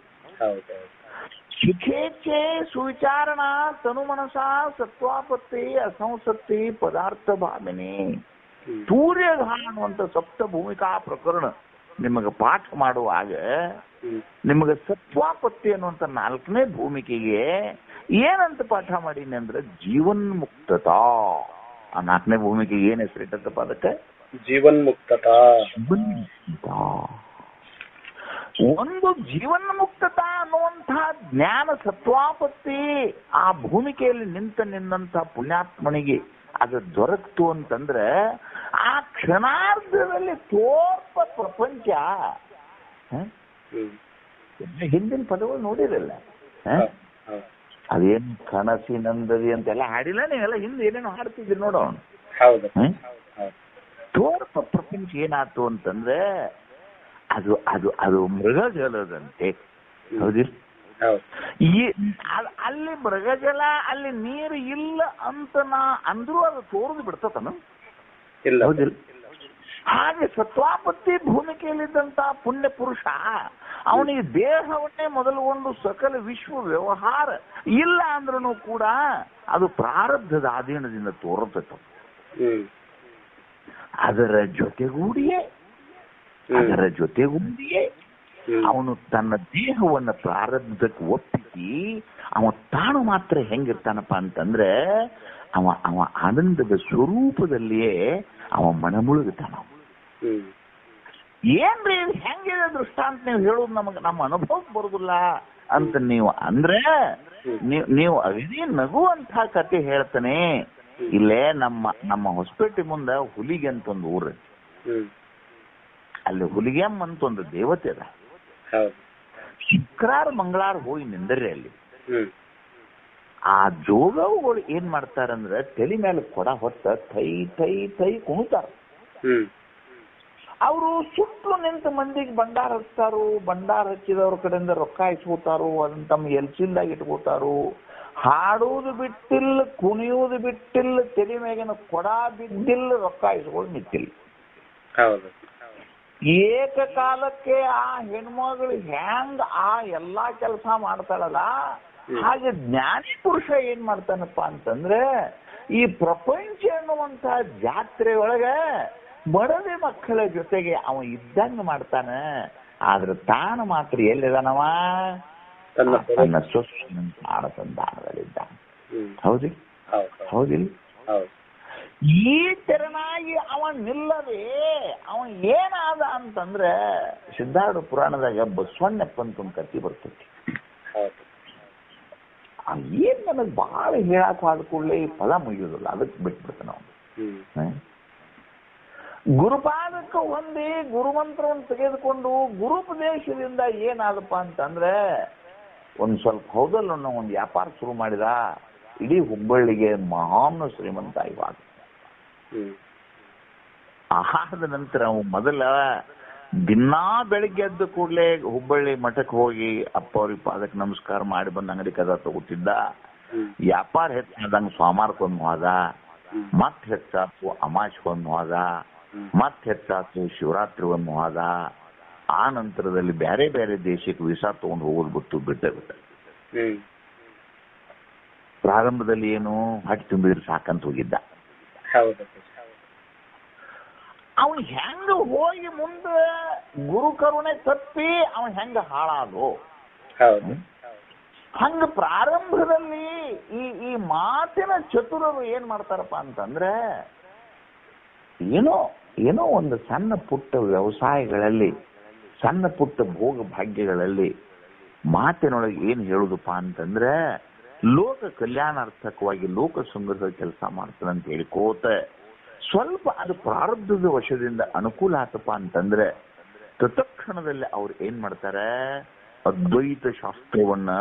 ಶಿಖೇಚ್ಛೆ ಸುವಿಚಾರಣ ತನು ಮನಸ ಸತ್ವಾಪತ್ತಿ ಅಸಂಸಕ್ತಿ ಪದಾರ್ಥ ಭಾಮಿನಿ ಸೂರ್ಯಘಾನ ಅನ್ನುವಂಥ ಸಪ್ತ ಭೂಮಿಕಾ ಪ್ರಕರಣ ನಿಮಗೆ ಪಾಠ ಮಾಡುವಾಗ ನಿಮಗೆ ಸತ್ವಾಪತ್ತಿ ಅನ್ನುವಂಥ 4ನೇ ಭೂಮಿಕೆಗೆ ಏನಂತ ಪಾಠ ಮಾಡೀನಿ ಅಂದ್ರೆ ಜೀವನ್ಮುಕ್ತತಾ. ಆ 4ನೇ ಭೂಮಿಕೆಗೆ ಏನ್ ಹೆಸರಿಟ್ಟಪ್ಪ ಅದಕ್ಕೆ? ಜೀವನ್ಮುಕ್ತತಾ. ಒಂದು ಜೀವನ್ಮುಕ್ತತಾ ಅನ್ನುವಂತಹ ಜ್ಞಾನ ಸತ್ವಾಪತ್ತಿ ಆ ಭೂಮಿಕೆಯಲ್ಲಿ ನಿನ್ನಂತ ಪುಣ್ಯಾತ್ಮನಿಗೆ ಅದು ದೊರಕ್ತು ಅಂತಂದ್ರೆ ಆ ಕ್ಷಣಾರ್ಧದಲ್ಲಿ ತೋರ್ಪ ಪ್ರಪಂಚ. ಹಿಂದಿನ ಪದಗಳು ನೋಡಿರಲ್ಲ, ಅದೇನು ಕನಸಿನಂದದಿ ಅಂತೆಲ್ಲ ಹಾಡಿಲ್ಲ ನೀವೆಲ್ಲ. ಹಿಂದೆ ಏನೇನು ಹಾಡ್ತಿದ್ರಿ ನೋಡೋಣ. ತೋರ್ಪ ಪ್ರಪಂಚ ಏನಾಯ್ತು ಅಂತಂದ್ರೆ ಅದು ಅದು ಅದು ಮೃಗಜಲದಂತೆ. ಹೌದಿಲ್ಲ? ಅಲ್ಲಿ ಮೃಗಜಲ, ಅಲ್ಲಿ ನೀರು ಇಲ್ಲ ಅಂತ ಅಂದ್ರೂ ಅದು ತೋರ್ದು ಬಿಡ್ತತನ. ಹೌದಿಲ್ಲ? ಹಾಗೆ ಸತ್ವಾಪತ್ತಿ ಭೂಮಿಕೆಯಲ್ಲಿದ್ದಂತ ಪುಣ್ಯ ಪುರುಷ ಅವನಿಗೆ ದೇಹವನ್ನೇ ಮೊದಲುಗೊಂಡು ಸಕಲ ವಿಶ್ವ ವ್ಯವಹಾರ ಇಲ್ಲ ಅಂದ್ರೂ ಕೂಡ ಅದು ಪ್ರಾರಬ್ಧದ ಆಧೀನದಿಂದ ತೋರುತ್ತ. ಅದರ ಜೊತೆಗೂಡಿಯೇ ಅವನು ತನ್ನ ದೇಹವನ್ನು ಪ್ರಾರಬ್ಧಕ್ಕೆ ಒಪ್ಪಿಸಿ ಅವ ತಾನು ಮಾತ್ರ ಹೆಂಗಿರ್ತಾನಪ್ಪ ಅಂತಂದ್ರೆ ಅವ ಆನಂದದ ಸ್ವರೂಪದಲ್ಲಿಯೇ ಅವ ಮನಮುಳುಗುತ್ತಾನ. ಏನ್ರಿ ಹೆಂಗಿದೆ ದೃಷ್ಟಾಂತ ನೀವು ಹೇಳೋದು ನಮ್ಮ ಅನುಭವಕ್ಕೆ ಬರುದಿಲ್ಲ ಅಂತ ನೀವು ಅಂದ್ರೆ ನೀವು ಅಗದಿ ನಗುವಂತ ಕತೆ ಹೇಳ್ತಾನೆ. ಇಲ್ಲೇ ನಮ್ಮ ಹೊಸಪೇಟೆ ಮುಂದೆ ಹುಲಿಗೆ ಅಂತ ಒಂದು ಊರು, ಅಲ್ಲಿ ಹುಲಿಗೆಮ್ಮ ಅಂತ ಒಂದು ದೇವತೆ ಅದ. ಶುಕ್ರಾರ ಮಂಗಳಾರ ಹೋಗಿ ನಿಂದರ್ರಿ ಅಲ್ಲಿ. ಆ ಜೋಗವುಗಳು ಏನ್ ಮಾಡ್ತಾರಂದ್ರೆ ತಲೆ ಮೇಲೆ ಕೊಡ ಹೊತ್ತ ಥೈ ಥೈ ಥೈ ಕುಣಿತಾರ. ಅವರು ಸುತ್ತಲೂ ನಿಂತ ಮಂದಿಗೆ ಭಂಡಾರ ಹಚ್ತಾರು. ಭಂಡಾರ ಹಚ್ಚಿದವ್ರ ಕಡೆಯಿಂದ ರೊಕ್ಕ ಇಸ್ಕೋತಾರು. ಅದನ್ನ ತಮ್ಮ ಎಲ್ಚಿಲ್ದಾಗ ಇಟ್ಕೋತಾರು. ಹಾಡುವುದು ಬಿಟ್ಟಿಲ್ಲ, ಕುಣಿಯುವುದು ಬಿಟ್ಟಿಲ್ಲ, ತಲೆ ಮೇಗಿನ ಕೊಡ ಬಿದ್ದಿಲ್ಲ, ರೊಕ್ಕ ಇಸ್ಕೊಂಡು ನಿಂತಿಲ್ಲ. ಏಕಕಾಲಕ್ಕೆ ಆ ಹೆಣ್ಮಗಳು ಹೆಂಗ ಆ ಎಲ್ಲಾ ಕೆಲಸ ಮಾಡ್ತಾಳಲ್ಲ, ಹಾಗೆ ಜ್ಞಾನಿ ಪುರುಷ ಏನ್ ಮಾಡ್ತಾನಪ್ಪ ಅಂತಂದ್ರೆ ಈ ಪ್ರಪಂಚ ಅನ್ನುವಂತ ಜಾತ್ರೆ ಒಳಗ ಬಡವೆ ಮಕ್ಕಳ ಜೊತೆಗೆ ಅವ ಇದ್ದಂಗ ಮಾಡ್ತಾನ. ಆದ್ರೆ ತಾನು ಮಾತ್ರ ಎಲ್ಲಿದಾನವ? ತನ್ನ ಸ್ವಸಂಧಾನದಲ್ಲಿದ್ದಾನೆ. ಹೌದಿಲ್ಲ? ಹೌದಿಲ್ಲ? ಈ ತೆರನಾಗಿ ಅವ ನಿಲ್ಲದೆ ಅವ ಏನಾದ ಅಂತಂದ್ರೆ ಸಿದ್ಧಾರೂಢ ಪುರಾಣದಾಗ ಬಸವಣ್ಣಪ್ಪ ಅಂತ ಒಂದು ಕಥೆ ಬರ್ತೈತಿ. ಏನ್ ನನಗೆ ಬಹಳ ಹೇಳಕ್ ಆದ ಕೂಡಲೇ ಈ ಪದ ಮುಗಿಯೋದಿಲ್ಲ, ಅದಕ್ಕೆ ಬಿಟ್ಬಿಡ್ತಾನ ಅವನು. ಗುರುಪಾದಕ್ಕೆ ಹೊಂದಿ ಗುರುಮಂತ್ರವನ್ನು ತೆಗೆದುಕೊಂಡು ಗುರುಪದೇಶದಿಂದ ಏನಾದಪ್ಪ ಅಂತಂದ್ರೆ ಒಂದ್ ಸ್ವಲ್ಪ ಹೌದಲ್ಲ ಅನ್ನೋ ಒಂದು ವ್ಯಾಪಾರ ಶುರು ಮಾಡಿದ. ಇಡೀ ಹುಬ್ಬಳ್ಳಿಗೆ ಮಹಾನ್ ಶ್ರೀಮಂತ ಇವಾಗ ಆಹಾರದ ನಂತರ ಅವು ಮೊದಲ ದಿನಾ ಬೆಳಿಗ್ಗೆ ಎದ್ದ ಕೂಡಲೇ ಹುಬ್ಬಳ್ಳಿ ಮಠಕ್ಕೆ ಹೋಗಿ ಅಪ್ಪ ಅವ್ರಿಗೆ ಪಾದಕ್ಕೆ ನಮಸ್ಕಾರ ಮಾಡಿ ಬಂದು ಅಂಗಡಿ ಕದ ತಗೋತಿದ್ದ. ವ್ಯಾಪಾರ ಹೆಚ್ಚಾದಂಗ ಸೋಮಾರಕ್ಕೊಂದು ಹೋದ, ಮತ್ ಹೆಚ್ಚಾತು ಅಮಾಸ್ಕೊಂದು ಹೋದ, ಮತ್ ಹೆಚ್ಚಾತು ಶಿವರಾತ್ರಿ ಒಂದು ಹೋದ. ಆ ನಂತರದಲ್ಲಿ ಬೇರೆ ಬೇರೆ ದೇಶಕ್ಕೆ ವೀಸಾ ತಗೊಂಡು ಹೋಗೋದು ಬಿಟ್ಟೆ. ಪ್ರಾರಂಭದಲ್ಲಿ ಏನು ಹೊಟ್ಟೆ ತುಂಬಿದ್ರೆ ಸಾಕಂತ ಹೋಗಿದ್ದ. ಅವನ್ ಹೆಂಗ ಹೋಗಿ ಮುಂದೆ ಗುರು ಕರುಣೆ ತಪ್ಪಿ ಅವನ್ ಹೆಂಗ ಹಾಳಾದು. ಹಂಗ ಪ್ರಾರಂಭದಲ್ಲಿ ಈ ಮಾತಿನ ಚತುರರು ಏನ್ ಮಾಡ್ತಾರಪ್ಪ ಅಂತಂದ್ರೆ, ಏನೋ ಒಂದು ಸಣ್ಣ ಪುಟ್ಟ ವ್ಯವಸಾಯಗಳಲ್ಲಿ, ಸಣ್ಣ ಪುಟ್ಟ ಭೋಗ ಭಾಗ್ಯಗಳಲ್ಲಿ ಮಾತಿನೊಳಗೆ ಏನ್ ಹೇಳುದಪ್ಪ ಅಂತಂದ್ರೆ, ಲೋಕ ಕಲ್ಯಾಣಾರ್ಥಕವಾಗಿ ಲೋಕ ಸಂಘದ ಕೆಲಸ ಮಾಡ್ತಾನೆ ಅಂತ ಹೇಳ್ಕೋತ ಸ್ವಲ್ಪ ಅದು ಪ್ರಾರಬ್ಧದ ವಶದಿಂದ ಅನುಕೂಲ ಆತಪ್ಪ ಅಂತಂದ್ರೆ ತತ್ಕ್ಷಣದಲ್ಲಿ ಅವ್ರು ಏನ್ ಮಾಡ್ತಾರೆ, ಅದ್ವೈತ ಶಾಸ್ತ್ರವನ್ನ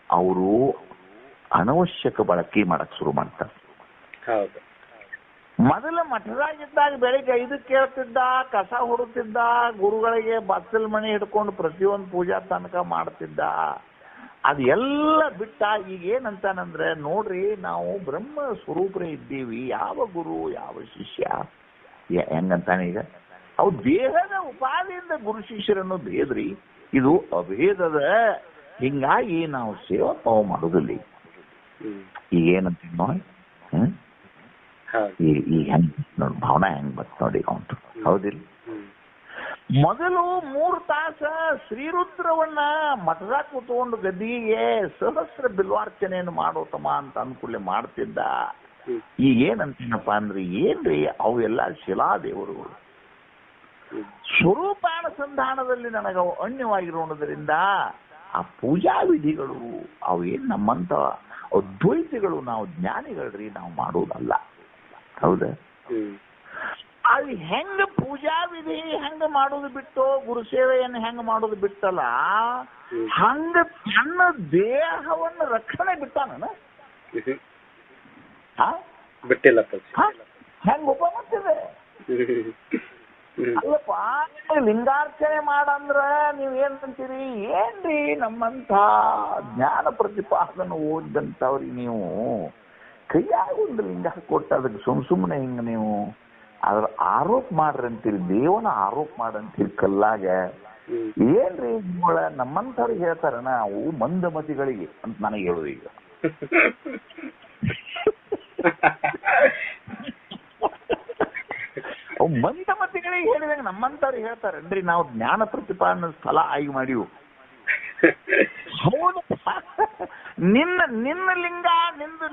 ಅವರು ಅನವಶ್ಯಕ ಬಳಕೆ ಮಾಡಕ್ ಶುರು ಮಾಡ್ತಾರೆ. ಮೊದಲ ಮಠದಾಗಿದ್ದಾಗ ಬೆಳಿಗ್ಗೆ 5ಕ್ಕೆ ಕೇಳ್ತಿದ್ದ, ಕಸ ಹೊಡುತ್ತಿದ್ದ, ಗುರುಗಳಿಗೆ ಬತ್ತಲ್ ಮಣಿ ಹಿಡ್ಕೊಂಡು ಪ್ರತಿಯೊಂದು ಪೂಜಾ ತನಕ ಮಾಡ್ತಿದ್ದ. ಅದೆಲ್ಲ ಬಿಟ್ಟ ಈಗ ಏನಂತಾನಂದ್ರೆ, ನೋಡ್ರಿ ನಾವು ಬ್ರಹ್ಮ ಸ್ವರೂಪರೇ ಇದ್ದೀವಿ, ಯಾವ ಗುರು ಯಾವ ಶಿಷ್ಯ ಹೆಂಗಂತಾನೆ. ಈಗ ಅವು ದೇಹದ ಉಪಾಧಿಯಿಂದ ಗುರು ಶಿಷ್ಯರನ್ನು ಭೇದ್ರಿ, ಇದು ಅಭೇದದ. ಹಿಂಗಾಗಿ ನಾವು ಸೇವಾ ಪಾವ ಮಾಡೋದಿಲ್ಲ. ಈಗ ಏನಂತೀವಿ ನೋಡಿ, ಈಗ ಹೆಂಗ್ ನೋಡಿ ಭಾವನಾ ಹೆಂಗ್ ಬತ್ ನೋಡಿ ಅವನು, ಹೌದಿಲ್ಲ? ಮೊದಲು 3 ತಾಸ ಶ್ರೀರುದ್ರವನ್ನ ಮಠದಾಗ ಕೂತ್ಕೊಂಡು ಗದ್ದಿಗೆ ಸಹಸ್ರ ಬಿಲ್ವಾರ್ಚನೆಯನ್ನು ಮಾಡೋತಮ್ಮ ಅಂತ ಅನ್ಕೂಡ್ಲೆ ಮಾಡ್ತಿದ್ದ. ಈಗ ಏನಂತೀನಪ್ಪ ಅಂದ್ರೆ, ಏನ್ರಿ ಅವೆಲ್ಲ ಶಿಲಾದೇವರುಗಳು. ಸ್ವರೂಪಾನುಸಂಧಾನದಲ್ಲಿ ನನಗೆ ಅನ್ಯವಾಗಿರೋದ್ರಿಂದ ಆ ಪೂಜಾ ವಿಧಿಗಳು ಅವೇನ್ ನಮ್ಮಂತ ಅದ್ವೈತಿಗಳು, ನಾವು ಜ್ಞಾನಿಗಳ್ರಿ, ನಾವು ಮಾಡೋದಲ್ಲ. ಹೌದಾ? ಅಲ್ಲಿ ಹೆಂಗ ಪೂಜಾ ವಿಧಿ ಹೆಂಗ ಮಾಡೋದು ಬಿಟ್ಟು, ಗುರುಸೇವೆಯನ್ನು ಹೆಂಗ ಮಾಡೋದು ಬಿಟ್ಟಲ್ಲ, ಹಂಗ ತನ್ನ ದೇಹವನ್ನು ರಕ್ಷಣೆ ಬಿಟ್ಟಾನ ಬಿಟ್ಟಿಲ್ಲ. ಹೆಂಗ ಉಪ ಮಾಡ್ತಿದೆ ಅಲ್ಲಪ್ಪ. ಲಿಂಗಾರ್ಚನೆ ಮಾಡಂದ್ರ ನೀವ್ ಏನಂತೀರಿ, ಏನ್ರಿ ನಮ್ಮಂತ ಜ್ಞಾನ ಪ್ರತಿಪಾದನ ಓದಂತವ್ರಿಗೆ ನೀವು ಕೈಯಾಗ ಒಂದು ಲಿಂಗ ಕೊಟ್ಟ ಅದಕ್ಕೆ ಸುಮ್ಮನೆ ಹಿಂಗ ನೀವು ಅದ್ರ ಆರೋಪ ಮಾಡ್ರಿ ಅಂತೀರಿ, ದೇವನ ಆರೋಪ ಮಾಡಂತೀರಿ ಕಲ್ಲಾಗ. ಏನ್ರಿ ನಮ್ಮಂತವ್ರಿಗೆ ಹೇಳ್ತಾರಣ, ಅವು ಮಂದಮತಿಗಳಿಗೆ ಅಂತ ನನಗೆ ಹೇಳುದು. ಈಗ ಅವು ಮಂದಮತಿಗಳಿಗೆ ಹೇಳಿದಾಗ ನಮ್ಮಂತವ್ರಿಗೆ ಹೇಳ್ತಾರನ್ರಿ, ನಾವು ಜ್ಞಾನ ಪ್ರತಿಪಾದನ ಸ್ಥಳ ಆಗಿ ಮಾಡಿವು. ಹೌದು, ನಿನ್ನ ಲಿಂಗ,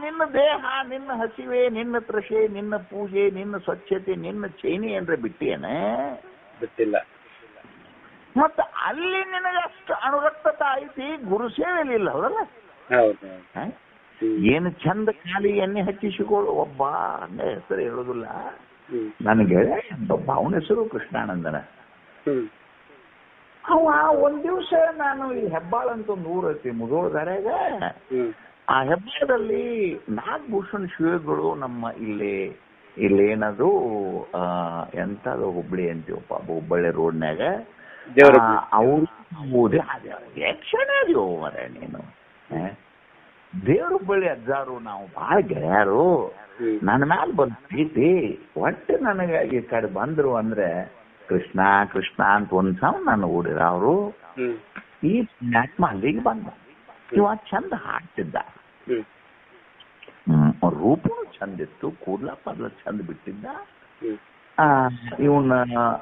ನಿನ್ನ ದೇಹ, ನಿನ್ನ ಹಸಿವೆ, ನಿನ್ನ ತೃಷೆ, ನಿನ್ನ ಪೂಜೆ, ನಿನ್ನ ಸ್ವಚ್ಛತೆ, ನಿನ್ನ ಚೈನಿ ಏನ್ರ ಬಿಟ್ಟಿಯೇನೆ? ಬಿಟ್ಟಿಲ್ಲ. ಮತ್ತ ಅಲ್ಲಿ ನಿನಗೆ ಅಷ್ಟು ಅನುರಕ್ತತೆ ಐತಿ, ಗುರು ಸೇವೆಯಲ್ಲಿ ಇಲ್ಲ. ಹೌದಲ್ಲ? ಏನು ಚಂದ ಖಾಲಿ ಎಣ್ಣೆ ಹಚ್ಚಿಸಿಕೊಳ್ಳು. ಒಬ್ಬ ಹಂಗ ಹೆಸರು ಹೇಳುದಿಲ್ಲ, ನನಗೆ ಒಬ್ಬ ಅವನ ಹೆಸರು ಕೃಷ್ಣಾನಂದನ. ಅವ ಒಂದ್ ದಿವ್ಸ ನಾನು ಈ ಹೆಬ್ಬಾಳ ಅಂತ ಒಂದು ಊರು ಐತಿ ಮುಧೋಳದಾರ್ಯಾಗ, ಆ ಹೆಬ್ಬಾಳದಲ್ಲಿ ನಾಗಭೂಷಣ್ ಶಿವಗಳು ನಮ್ಮ ಇಲ್ಲೇನದು ಎಂತದು ಹುಬ್ಳಿ ಅಂತೀವಪ್ಪ, ಹುಬ್ಬಳ್ಳಿ ರೋಡ್ನ್ಯಾಗ ಅವ್ರು ಯಕ್ಷಣೆ ಅದೀವ ಮರ ನೀನು. ದೇವ್ರ ಹುಬ್ಬಳ್ಳಿ ಅಜ್ಜಾರು ನಾವು ಬಾಳ ಗೆಳೆಯರು. ನನ್ನ ಮ್ಯಾಲ ಬಂದ್ ಪ್ರೀತಿ ಒಟ್ಟು ನನಗೆ ಈ ಕಡೆ ಬಂದ್ರು ಅಂದ್ರೆ ಕೃಷ್ಣ ಕೃಷ್ಣ ಅಂತ ಒಂದ್ ಸಮ ನಾನು ಓಡಿರ ಅವರು. ಈ ಪುಣ್ಯಾತ್ಮ ಅಲ್ಲಿಗೆ ಬಂದ, ಇವ ಚಂದ ಹಾಡ್ತಿದ್ದ, ರೂಪನು ಚಂದ ಇತ್ತು, ಕೂಡ್ಲ ಪರ್ಲ ಚಂದ ಬಿಟ್ಟಿದ್ದ. ಇವನ್ನ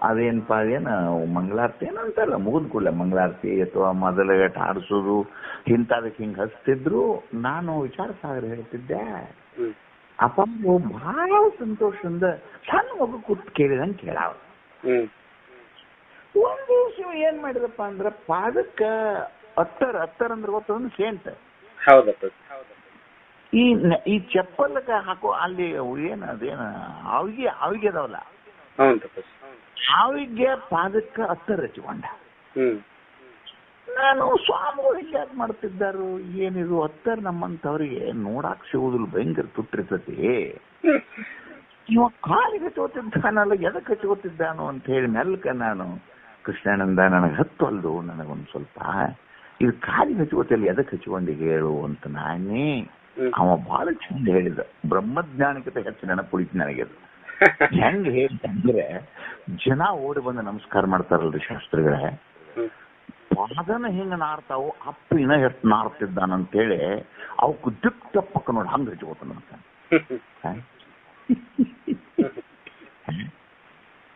ಅದೇನಪ್ಪ ಅದೇನ ಮಂಗಳಾರತಿ ಏನಂತಲ್ಲ, ಮುಗಿದ್ ಕೂಡಲೇ ಮಂಗಳಾರತಿ ಅಥವಾ ಮೊದಲ ಹಾಡಿಸೋದು ಇಂಥದಕ್ಕೆ ಹಿಂಗ್ ಹಚ್ತಿದ್ರು. ನಾನು ವಿಚಾರ ಸಾಗರ ಹೇಳ್ತಿದ್ದೆ, ಅಪ್ಪ ಬಹಳ ಸಂತೋಷದಿಂದ ಸಣ್ಣ ಮಗು ಕೂತ್ ಕೇಳಿದಂಗೆ ಕೇಳಾವ. ಒಂದ್ ದಿವಸ ಏನ್ ಮಾಡಿದಪ್ಪ ಅಂದ್ರ, ಪಾದಕ್ಕ ಅತ್ತರ್ ಅಂದ್ರೆ ಗೊತ್ತೊಂದು ಸೇಂಟ್, ಈ ಚಪ್ಪಲ್ಕ ಹಾಕೋ ಅಲ್ಲಿ ಏನ ಅದೇನ ಆವಿಗೆ ಅದಾವಲ್ಲ, ಆವಿಗೆ ಪಾದಕ್ಕ ಅತ್ತರ್ ಹಚ್ಕೊಂಡ. ನಾನು ಸ್ವಾಮಿಗಳು ಹಿಂಗ್ಯಾಕ್ ಮಾಡ್ತಿದ್ದಾರು, ಏನಿದು ಅತ್ತರ್ ನಮ್ಮಂತವ್ರಿಗೆ ನೋಡಾಕ್ ಸಿಗುದಿಲ್ಲ, ಭಯಂಕರ ತುಟ್ಟಿರ್ತತಿ. ಇವ ಕಾಲಿಗೆ ಹಚ್ಕೋತಿದ್ದಾನಲ್ಲ, ಎದಕ್ಕೆ ಹಚ್ಕೋತಿದ್ದಾನು ಅಂತ ಹೇಳಿ ಮೆಲ್ಕ ನಾನು ಕೃಷ್ಣಾನಂದ ನನಗೆ ಹತ್ತಲ್ದು, ನನಗೊಂದು ಸ್ವಲ್ಪ ಇದು ಕಾಲಿಗೆ ಹಚ್ಕೋತಿಲ್ಲ, ಎದಕ್ಕೆ ಹಚ್ಕೊಂಡು ಹೇಳು ಅಂತ ನಾನೇ. ಅವ ಬಹಳ ಚಂದ ಹೇಳಿದ, ಬ್ರಹ್ಮಜ್ಞಾನಕ್ಕಿಂತ ಹೆಚ್ಚು ನೆನಪುಳಿತು ನನಗೆ. ಅದು ಹೆಂಗ ಹೇಳಿದ್ರೆ, ಜನ ಓಡಿ ಬಂದು ನಮಸ್ಕಾರ ಮಾಡ್ತಾರಲ್ರಿ ಶಾಸ್ತ್ರಿಗಳೇ, ಪಾದನ ಹಿಂಗ ನಾರ್ತಾವು, ಅಪ್ಪ ಇನ್ನ ಎಷ್ಟು ನಾರ್ತಿದ್ದಾನಂತೇಳಿ ಅವಕ್ಕೆ ದಿಕ್ ತಪ್ಪಕ್ಕ ನೋಡಿ ಹಂಗ ಹಚ್ಕೋತಾನಂತ.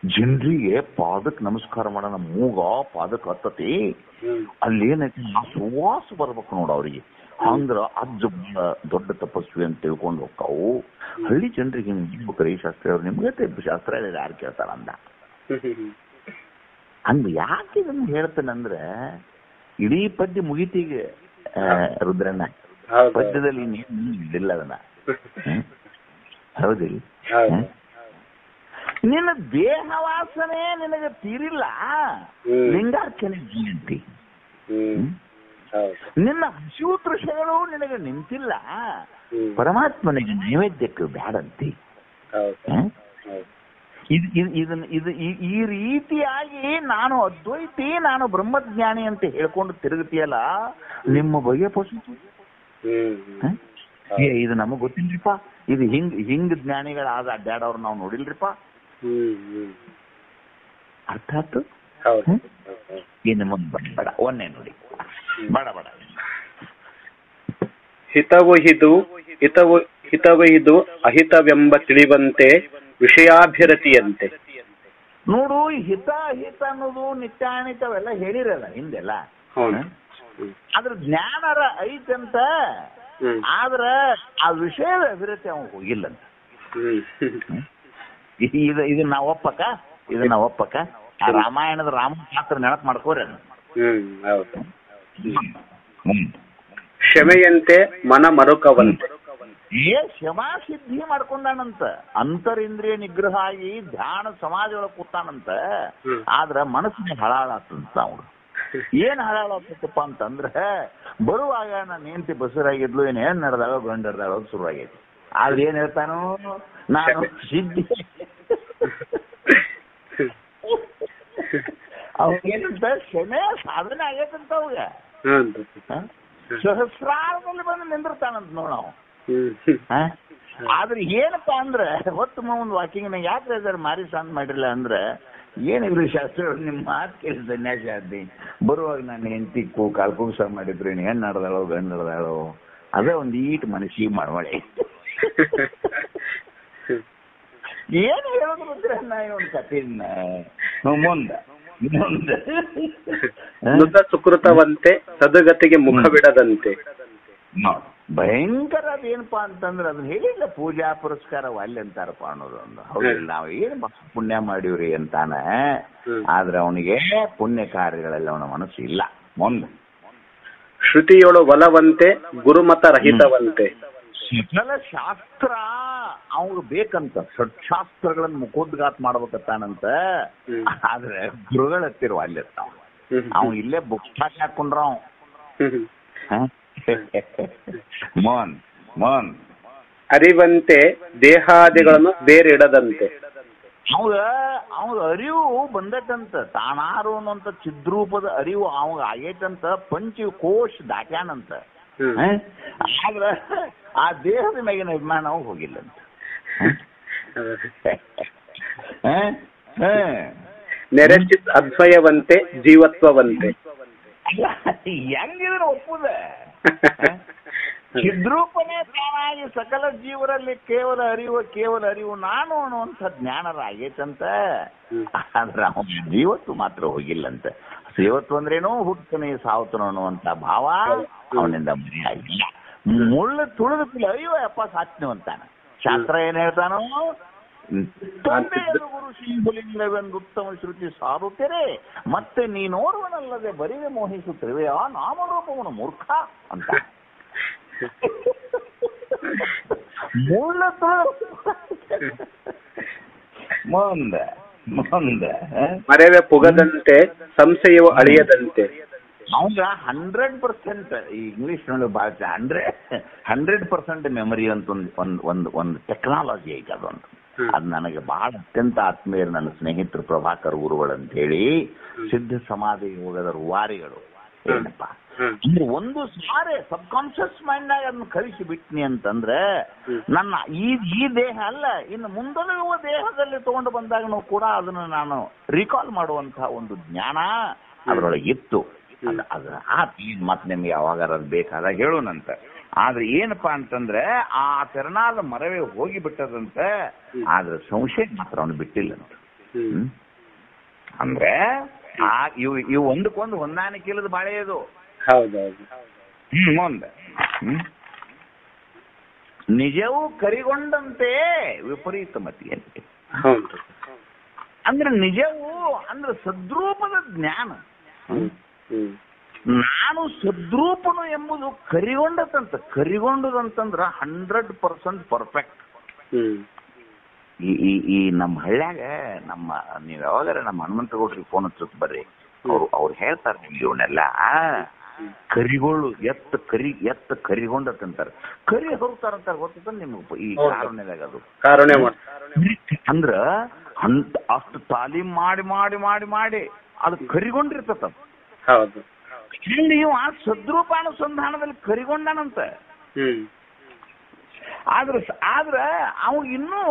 ಜನರಿಗೆ ಪಾದಕ್ಕೆ ನಮಸ್ಕಾರ ಮಾಡೋಣ, ಮೂಗ ಪಾದಕ್ಕೆ ಹತ್ತತಿ, ಅಲ್ಲಿ ಏನೈತಿ ಆ ಸುವಾಸ ಬರ್ಬೇಕು ನೋಡು ಅವ್ರಿಗೆ. ಅಂದ್ರ ಅಜ್ಜ ದೊಡ್ಡ ತಪಸ್ವಿ ಅಂತ ತಿಳ್ಕೊಂಡು ಹೋಗ್ತಾವು. ಹಳ್ಳಿ ಜನರಿಗೆ ಹಿಂಗ್ರಿ ಶಾಸ್ತ್ರಿ ಅವ್ರು, ನಿಮ್ಗೆ ಶಾಸ್ತ್ರ ಹೇಳಿದ್ರೆ ಯಾರು ಕೇಳ್ತಾರ ಅಂದ. ಹಂಗ ಯಾಕೆ ಇದನ್ನ ಹೇಳ್ತಾನಂದ್ರೆ, ಇಡೀ ಪದ್ಯ ಮುಗಿತೀಗ ರುದ್ರಣ್ಣ, ಪದ್ಯದಲ್ಲಿ ಇಲ್ಲ ಅದನ್ನ. ಹೌದಿಲ್ಲ, ನಿನ್ನ ದೇಹ ವಾಸನೆ ನಿನಗೆ ತೀರಿಲ್ಲ, ಲಿಂಗಾರ್ಚನೆ ಜಯಂತಿ. ನಿನ್ನ ಹಸಿವು ತೃಷಗಳು ನಿನಗೆ ನಿಂತಿಲ್ಲ, ಪರಮಾತ್ಮನಿಗೆ ನೈವೇದ್ಯಕ್ಕೆ ಬ್ಯಾಡಂತಿ. ಈ ರೀತಿಯಾಗಿ ನಾನು ಅದ್ವೈತಿ, ನಾನು ಬ್ರಹ್ಮಜ್ಞಾನಿ ಅಂತ ಹೇಳ್ಕೊಂಡು ತಿರುಗತಿಯಲ್ಲ, ನಿಮ್ಮ ಬಗ್ಗೆ ಪಶು ಇದು ನಮಗ್ ಗೊತ್ತಿಲ್ರಿಪ್ಪ. ಇದು ಹಿಂಗ್ ಜ್ಞಾನಿಗಳಾದ ಅಡ್ಡಾಡವ್ರು ನಾವು ನೋಡಿಲ್ರಿಪ್ಪ. ಅರ್ಥ ಆಯ್ತು? ಇನ್ನು ಮುಂದೆ ಬಡ ಒಂದೇ ನೋಡಿ, ಬಡ ಬಡ ಹಿತವಹಿದು ಅಹಿತವೆಂಬ ತಿಳಿವಂತೆ ವಿಷಯಾಭಿರತಿಯಂತೆ. ನೋಡು, ಹಿತ ಅಹಿತ ಅನ್ನೋದು ನಿತ್ಯಾನಿತವೆಲ್ಲ ಹೇಳಿರಲ್ಲ ಹಿಂದೆಲ್ಲ. ಅದ್ರ ಜ್ಞಾನರ ಐತಂತ, ಆದ್ರ ಆ ವಿಷಯದ ಅಭಿವೃದ್ಧಿ ಅವ ಹೋಗಿಲ್ಲಂತ. ಇದನ್ನ ನಾವು ಒಪ್ಪಕ್ಕ ಆ ರಾಮಾಯಣದ ರಾಮ ಪಾತ್ರ ನೆನಪು ಮಾಡ್ಕೋರ. ಕ್ಷಮೆಯಂತೆ ಮನ ಮರುಕವಂತೆ. ಕ್ಷಮಾ ಸಿದ್ಧಿ ಮಾಡ್ಕೊಂಡಾನಂತ, ಅಂತರಿಂದ್ರಿಯ ನಿಗ್ರಹ ಆಗಿ ಧ್ಯಾನ ಸಮಾಜ ಒಳಗೆ ಕೂತಾನಂತ. ಆದ್ರ ಮನಸ್ಸಿನ ಹಳಾಳಾತಂತ ಅವ್ರು. ಏನ್ ಹಳಾಳಾಗ್ತಪ್ಪ ಅಂತಂದ್ರೆ, ಬರುವಾಗ ನನ್ನ ಹೆಂಡತಿ ಬಸರಾಗಿದ್ಲು, ಏನ್ ಹೆಣ್ ನಡೆದಾಳೋ ಗಂಡ ನಡೆದಾಳೋ ಶುರುವಾಗೈತಿ. ಆದ್ರೆ ಏನ್ ಹೇಳ್ತಾನೋ, ನಾನು ಸಿದ್ಧಿ ಅವಾಗೇನಂತ ಕ್ಷಮೆ ಸಾಧನೆ ಆಗೈತಂತ ಅವಾಗ. ಸಹಸ್ರಾರದಲ್ಲಿ ಬಂದು ನಿಂದಿರ್ತಾನಂತ ನೋಡ ನಾವು. ಆದ್ರೆ ಏನಪ್ಪಾ ಅಂದ್ರೆ, ಹೊತ್ತು ಒಂದು ವಾಕಿಂಗ್ ಯಾಕೆ ಇದಾರೆ ಮಾರಿ ಶಾಂತ ಮಾಡಿರಲ್ಲ ಅಂದ್ರೆ, ಏನಿಲ್ರಿ ಶಾಸ್ತ್ರ ನಿಮ್ಮ ಮಾತು ಕೇಳಿ ಸನ್ಯಾಸಿ ಆದ್ನಿ, ಬರುವಾಗ ನಾನು ಹೆಂಡತಿ ಕಾಲ್ ಕೂಸ ಮಾಡಿದ್ರು, ಹೆಣ್ಣು ನಡೆದಾಳೋ ಗಂಡು ನಡೆದಾಳೋ, ಅದೇ ಒಂದು ಈಟ್ ಮನಸ್ಸಿಗೆ ಮಾಡವಳೆ. ಏನು ಹೇಳೋದು ಗೊತ್ತಿರ ಒಂದು ಕಥೆಯನ್ನ ಮುಂದೆ ಸುಕೃತವಂತೆ ಸದಗತಿಗೆ ಮುಖ ಬಿಡದಂತೆ. ಭಯಂಕರ ಅದೇನಪ್ಪಾ ಅಂತಂದ್ರೆ, ಅದನ್ನ ಹೇಳಿಲ್ಲ, ಪೂಜಾ ಪುರಸ್ಕಾರ ಅಲ್ಲಿ ಅಂತಾರಪ್ಪ ಅನ್ನೋದು ಒಂದು. ಹೌದಿಲ್ಲ, ನಾವ್ ಏನ್ ಪುಣ್ಯ ಮಾಡಿವ್ರಿ ಅಂತಾನ, ಆದ್ರೆ ಅವನಿಗೆ ಪುಣ್ಯ ಕಾರ್ಯಗಳೆಲ್ಲ ಅವನ ಮನಸ್ಸು ಇಲ್ಲ. ಮುಂದೆ ಶ್ರುತಿಯೊಳು ಒಲವಂತೆ ಗುರುಮತ ರಹಿತವಂತೆ. ಸಕಲ ಶಾಸ್ತ್ರ ಅವ್ರು ಬೇಕಂತ, ಷಟ್ಶಾಸ್ತ್ರಗಳನ್ನ ಮುಖೋದ್ಘಾತ ಮಾಡ್ಬೇಕತ್ತಾನಂತ. ಆದ್ರೆ ಗುರುಗಳ ಹತ್ತಿರ ಅಲ್ಲಿರ್ತಾವ, ಅವ್ ಇಲ್ಲೇ ಬುಕ್ ಸ್ಟಾಕ್ ಹಾಕೊಂಡ್ರ ಅವ್. ಮೋನ್ ಅರಿವಂತೆ ದೇಹಾದಿಗಳನ್ನು ಬೇರಿಡದಂತೆ. ಅವಾಗ ಅರಿವು ಬಂದೈತಂತ, ತಾನಾರು ಅನ್ನೋಂತ ಚಿದ್ರೂಪದ ಅರಿವು ಅವಾಗ ಆಗೈತಂತ, ಪಂಚಕೋಶ ದಾಟ್ಯಾನಂತ. ಆದ್ರ ಆ ದೇಹದ ಮೇಗಿನ ಅಭಿಮಾನ ಅವಾಗ ಹೋಗಿಲ್ಲಂತ. ನೆರೆಚಿತ್ ಅದ್ವಯವಂತೆ ಜೀವತ್ವವಂತೆ. ಹೆಂಗಿದ್ರೆ ಒಪ್ಪುದ, ಚಿದ್ರೂಪನೇ ತಾನಾಗಿ ಸಕಲ ಜೀವರಲ್ಲಿ ಕೇವಲ ಅರಿವು ನಾನು ಅನ್ನುವಂಥ ಜ್ಞಾನರ ಆಗೈತಂತ. ಆದ್ರೆ ಅವನ ಜೀವತ್ತು ಮಾತ್ರ ಹೋಗಿಲ್ಲಂತ. ಜೀವತ್ತು ಅಂದ್ರೇನೋ ಹುಟ್ಟನೆ ಸಾವತನು ಅನ್ನುವಂತ ಭಾವ ಅವನಿಂದ ಮರೆಯಾಗಿಲ್ಲ. ಮುಳ್ಳು ತುಳಿದ ಅಯ್ಯೋ ಅಪ್ಪ ಸಾತ್ನು ಅಂತಾನ. ಶಾಸ್ತ್ರ ಏನ್ ಹೇಳ್ತಾನೋ, ಗುರು ಶ್ರೀಲಿಂಗವೆಂದು ಉತ್ತಮ ಶ್ರುತಿ ಸಾರುತ್ತೇರೆ, ಮತ್ತೆ ನೀನೋರ್ವನಲ್ಲದೆ ಬರಿವೆ ಮೋಹಿಸುತ್ತಿರುವೆ ಆ ನಾಮರೂಪವನು ಮೂರ್ಖ ಅಂತ. ಮುಂದೆ ಮರೆವೆ ಪುಗದಂತೆ ಸಂಶಯವು ಅಳಿಯದಂತೆ. ಅವಾಗ 100% ಈ ಇಂಗ್ಲಿಷ್ ನಲ್ಲಿ ಭಾಷೆ 100% ಮೆಮರಿ ಅಂತ ಒಂದು ಟೆಕ್ನಾಲಜಿ ಐತೆ. ಅದೊಂದು ಅದು ನನಗೆ ಬಹಳ ಅತ್ಯಂತ ಆತ್ಮೀಯರು ನನ್ನ ಸ್ನೇಹಿತರು ಪ್ರಭಾಕರ್ ಗುರುಗಳು ಅಂತ ಹೇಳಿ ಸಿದ್ಧ ಸಮಾಧಿ ಯೋಗದ ರೂವಾರಿಗಳು. ಏನಪ್ಪಾ ಅಂದ್ರೆ ಒಂದು ಸಾರೆ ಸಬ್ ಕಾನ್ಶಿಯಸ್ ಮೈಂಡ್ ಆಗಿ ಅದನ್ನ ಕಳಿಸಿ ಬಿಟ್ನಿ ಅಂತಂದ್ರೆ ನನ್ನ ಈ ದೇಹ ಅಲ್ಲ, ಇನ್ನು ಮುಂದೊಲಗುವ ದೇಹದಲ್ಲಿ ತಗೊಂಡು ಬಂದಾಗನೂ ಕೂಡ ಅದನ್ನ ನಾನು ರೀಕಾಲ್ ಮಾಡುವಂತಹ ಒಂದು ಜ್ಞಾನ ಅದರೊಳಗೆ ಇತ್ತು. ಅದ್ರ ಮತ್ತೆ ನಿಮ್ಗೆ ಯಾವಾಗಾರ ಅದು ಬೇಕಾದಾಗ ಹೇಳೋಣಂತ. ಆದ್ರೆ ಏನಪ್ಪಾ ಅಂತಂದ್ರೆ ಆ ತೆರನಾದ ಮರವೇ ಹೋಗಿ ಬಿಟ್ಟದಂತೆ, ಆದ್ರೆ ಸಂಶಯ ಮಾತ್ರ ಅವನು ಬಿಟ್ಟಿಲ್ಲಂತ. ಅಂದ್ರೆ ಇವು ಒಂದಕ್ಕೊಂದು ಹೊಂದಾಣಿಕೆ ಇಲ್ಲದ ಬಾಳೆ ಇದು. ಹೌದೌದು. ಮುಂದೆ ನಿಜವೂ ಕರಿಗೊಂಡಂತೆ ವಿಪರೀತ ಮತಿಯಂತೆ. ಅಂದ್ರೆ ನಿಜವೂ ಅಂದ್ರೆ ಸದ್ರೂಪದ ಜ್ಞಾನ. ನಾನು ಸದ್ರೂಪನು ಎಂಬುದು ಕರಿಗೊಂಡದಂತ. ಕರಿಗೊಂಡದಂತಂದ್ರ 100% ಪರ್ಫೆಕ್ಟ್. ಈ ನಮ್ಮ ಹಳ್ಳ್ಯಾಗ ನೀವ್ ಯಾವಾಗಾರ ನಮ್ಮ ಹನುಮಂತಗೌಡ್ರಿಗೆ ಫೋನ್ ಹಚ್ಚಕ್ ಬರ್ರಿ, ಅವ್ರು ಹೇಳ್ತಾರೆ ನಿಮ್ಗೆ ಇವನ್ನೆಲ್ಲ ಕರಿಗೋಳು ಎತ್ತ ಕರಿಗೊಂಡಂತಾರ. ಕರಿ ಹೊರತಾರಂತಾರ ಗೊತ್ತ ನಿಮ್ಗೆ ಈ ಕಾರಣದಾಗ. ಅದು ಅಂದ್ರ ಅಷ್ಟು ತಾಲೀಮ್ ಮಾಡಿ ಮಾಡಿ ಮಾಡಿ ಮಾಡಿ ಅದು ಕರಿಗೊಂಡಿರ್ತದ. ಹೌದು. ಇಲ್ಲಿ ಇವ ಸದ್ರೂಪಾನುಸಂಧಾನದಲ್ಲಿ ಕರಿಗೊಂಡನಂತ. ಆದ್ರ ಅವ ಇನ್ನೂ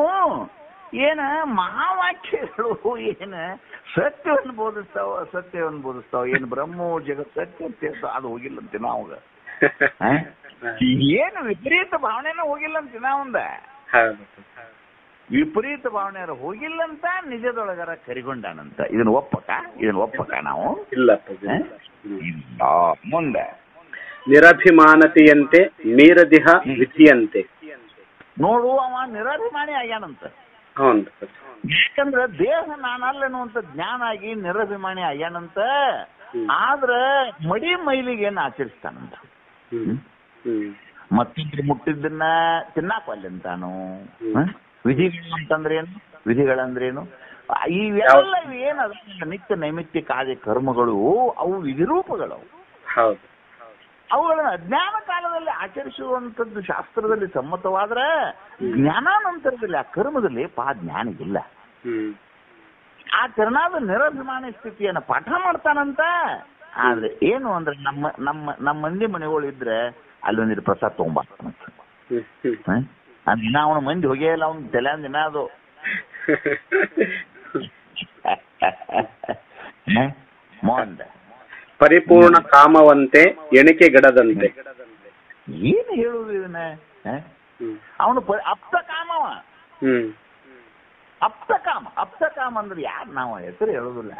ಏನ ಮಹಾವಾಕ್ಯಗಳು ಏನ ಸತ್ಯವನ್ನು ಬೋಧಿಸ್ತಾವ ಏನ್ ಬ್ರಹ್ಮ ಜಗತ್ ಸತ್ಯ ಅದು ಹೋಗಿಲ್ಲಂತ ಅವಾಗ. ಏನು ವಿಪರೀತ ಭಾವನೆನ ಹೋಗಿಲ್ಲಂತ ನಾವಂದ. ವಿಪರೀತ ಭಾವನೆ ಹೋಗಿಲ್ಲಂತ ನಿಜದೊಳಗರ ಕರಿಗೊಂಡಾನಂತ. ಇದನ್ನ ಒಪ್ಪಕ ನಾವು ಇಲ್ಲ. ಮುಂದೆ ನಿರಭಿಮಾನತೆಯಂತೆ ಮೀರದಿಹ ವಿಧಿಯಂತೆ. ನೋಡು ಅವ ನಿರಭಿಮಾನಿ ಆಗ್ಯಾನಂತ. ಯಾಕಂದ್ರ ದೇಹ ನಾನಲ್ಲ ಅನ್ನುವಂತ ಜ್ಞಾನ ಆಗಿ ನಿರಭಿಮಾನಿ ಆಗ್ಯಾನಂತ. ಆದ್ರ ಮಡಿ ಮೈಲಿಗೆ ಏನ್ ಆಚರಿಸ್ತಾನಂತ. ಮತ್ತಿದ್ರು ಮುಟ್ಟಿದ್ದನ್ನ ತಿನ್ನಾಕಲ್ಲ ಅಂತಾನು. ವಿಧಿಗಳು ಅಂತಂದ್ರೇನು? ವಿಧಿಗಳಂದ್ರೇನು? ಇವೆಲ್ಲ ಏನದ ನಿತ್ಯ ನೈಮಿತ್ಯ ಕಾರ್ಯ ಕರ್ಮಗಳು, ಅವು ವಿಧಿರೂಪಗಳು. ಹೌದು. ಅವುಗಳನ್ನು ಅಜ್ಞಾನ ಕಾಲದಲ್ಲಿ ಆಚರಿಸುವಂತದ್ದು ಶಾಸ್ತ್ರದಲ್ಲಿ ಸಮ್ಮತವಾದ್ರೆ, ಜ್ಞಾನಾನಂತರದಲ್ಲಿ ಆ ಕರ್ಮದಲ್ಲಿ ಜ್ಞಾನ ಇಲ್ಲ. ಆ ತೆರನಾದ ನಿರಭಿಮಾನಿ ಸ್ಥಿತಿಯನ್ನ ಪಾಠ ಮಾಡ್ತಾನಂತ. ಆದ್ರೆ ಏನು ಅಂದ್ರೆ ನಮ್ಮ ಮಂದಿ ಮನೆಗಳು ಇದ್ರೆ ಅಲ್ಲೊಂದಿರು ಪ್ರಸಾದ ತಗೊಂಬರ್ತಾನಂತ. ದಿನ ಅವನ ಮಂದಿ ಹೋಗೇ ಇಲ್ಲ, ಅವ್ನ ತಲೆ ದಿನ ಅದು ಪರಿಪೂರ್ಣ ಕಾಮವಂತೆ ಎಣಿಕೆಗಡದಂತೆ. ಏನು ಹೇಳುದು ಇದನ್ನ? ಅವನು ಅಪ್ತ ಕಾಮವ. ಅಪ್ತ ಕಾಮ ಅಂದ್ರೆ ಯಾರು ನಾವು ಹೆಸರು ಹೇಳುದಿಲ್ಲ.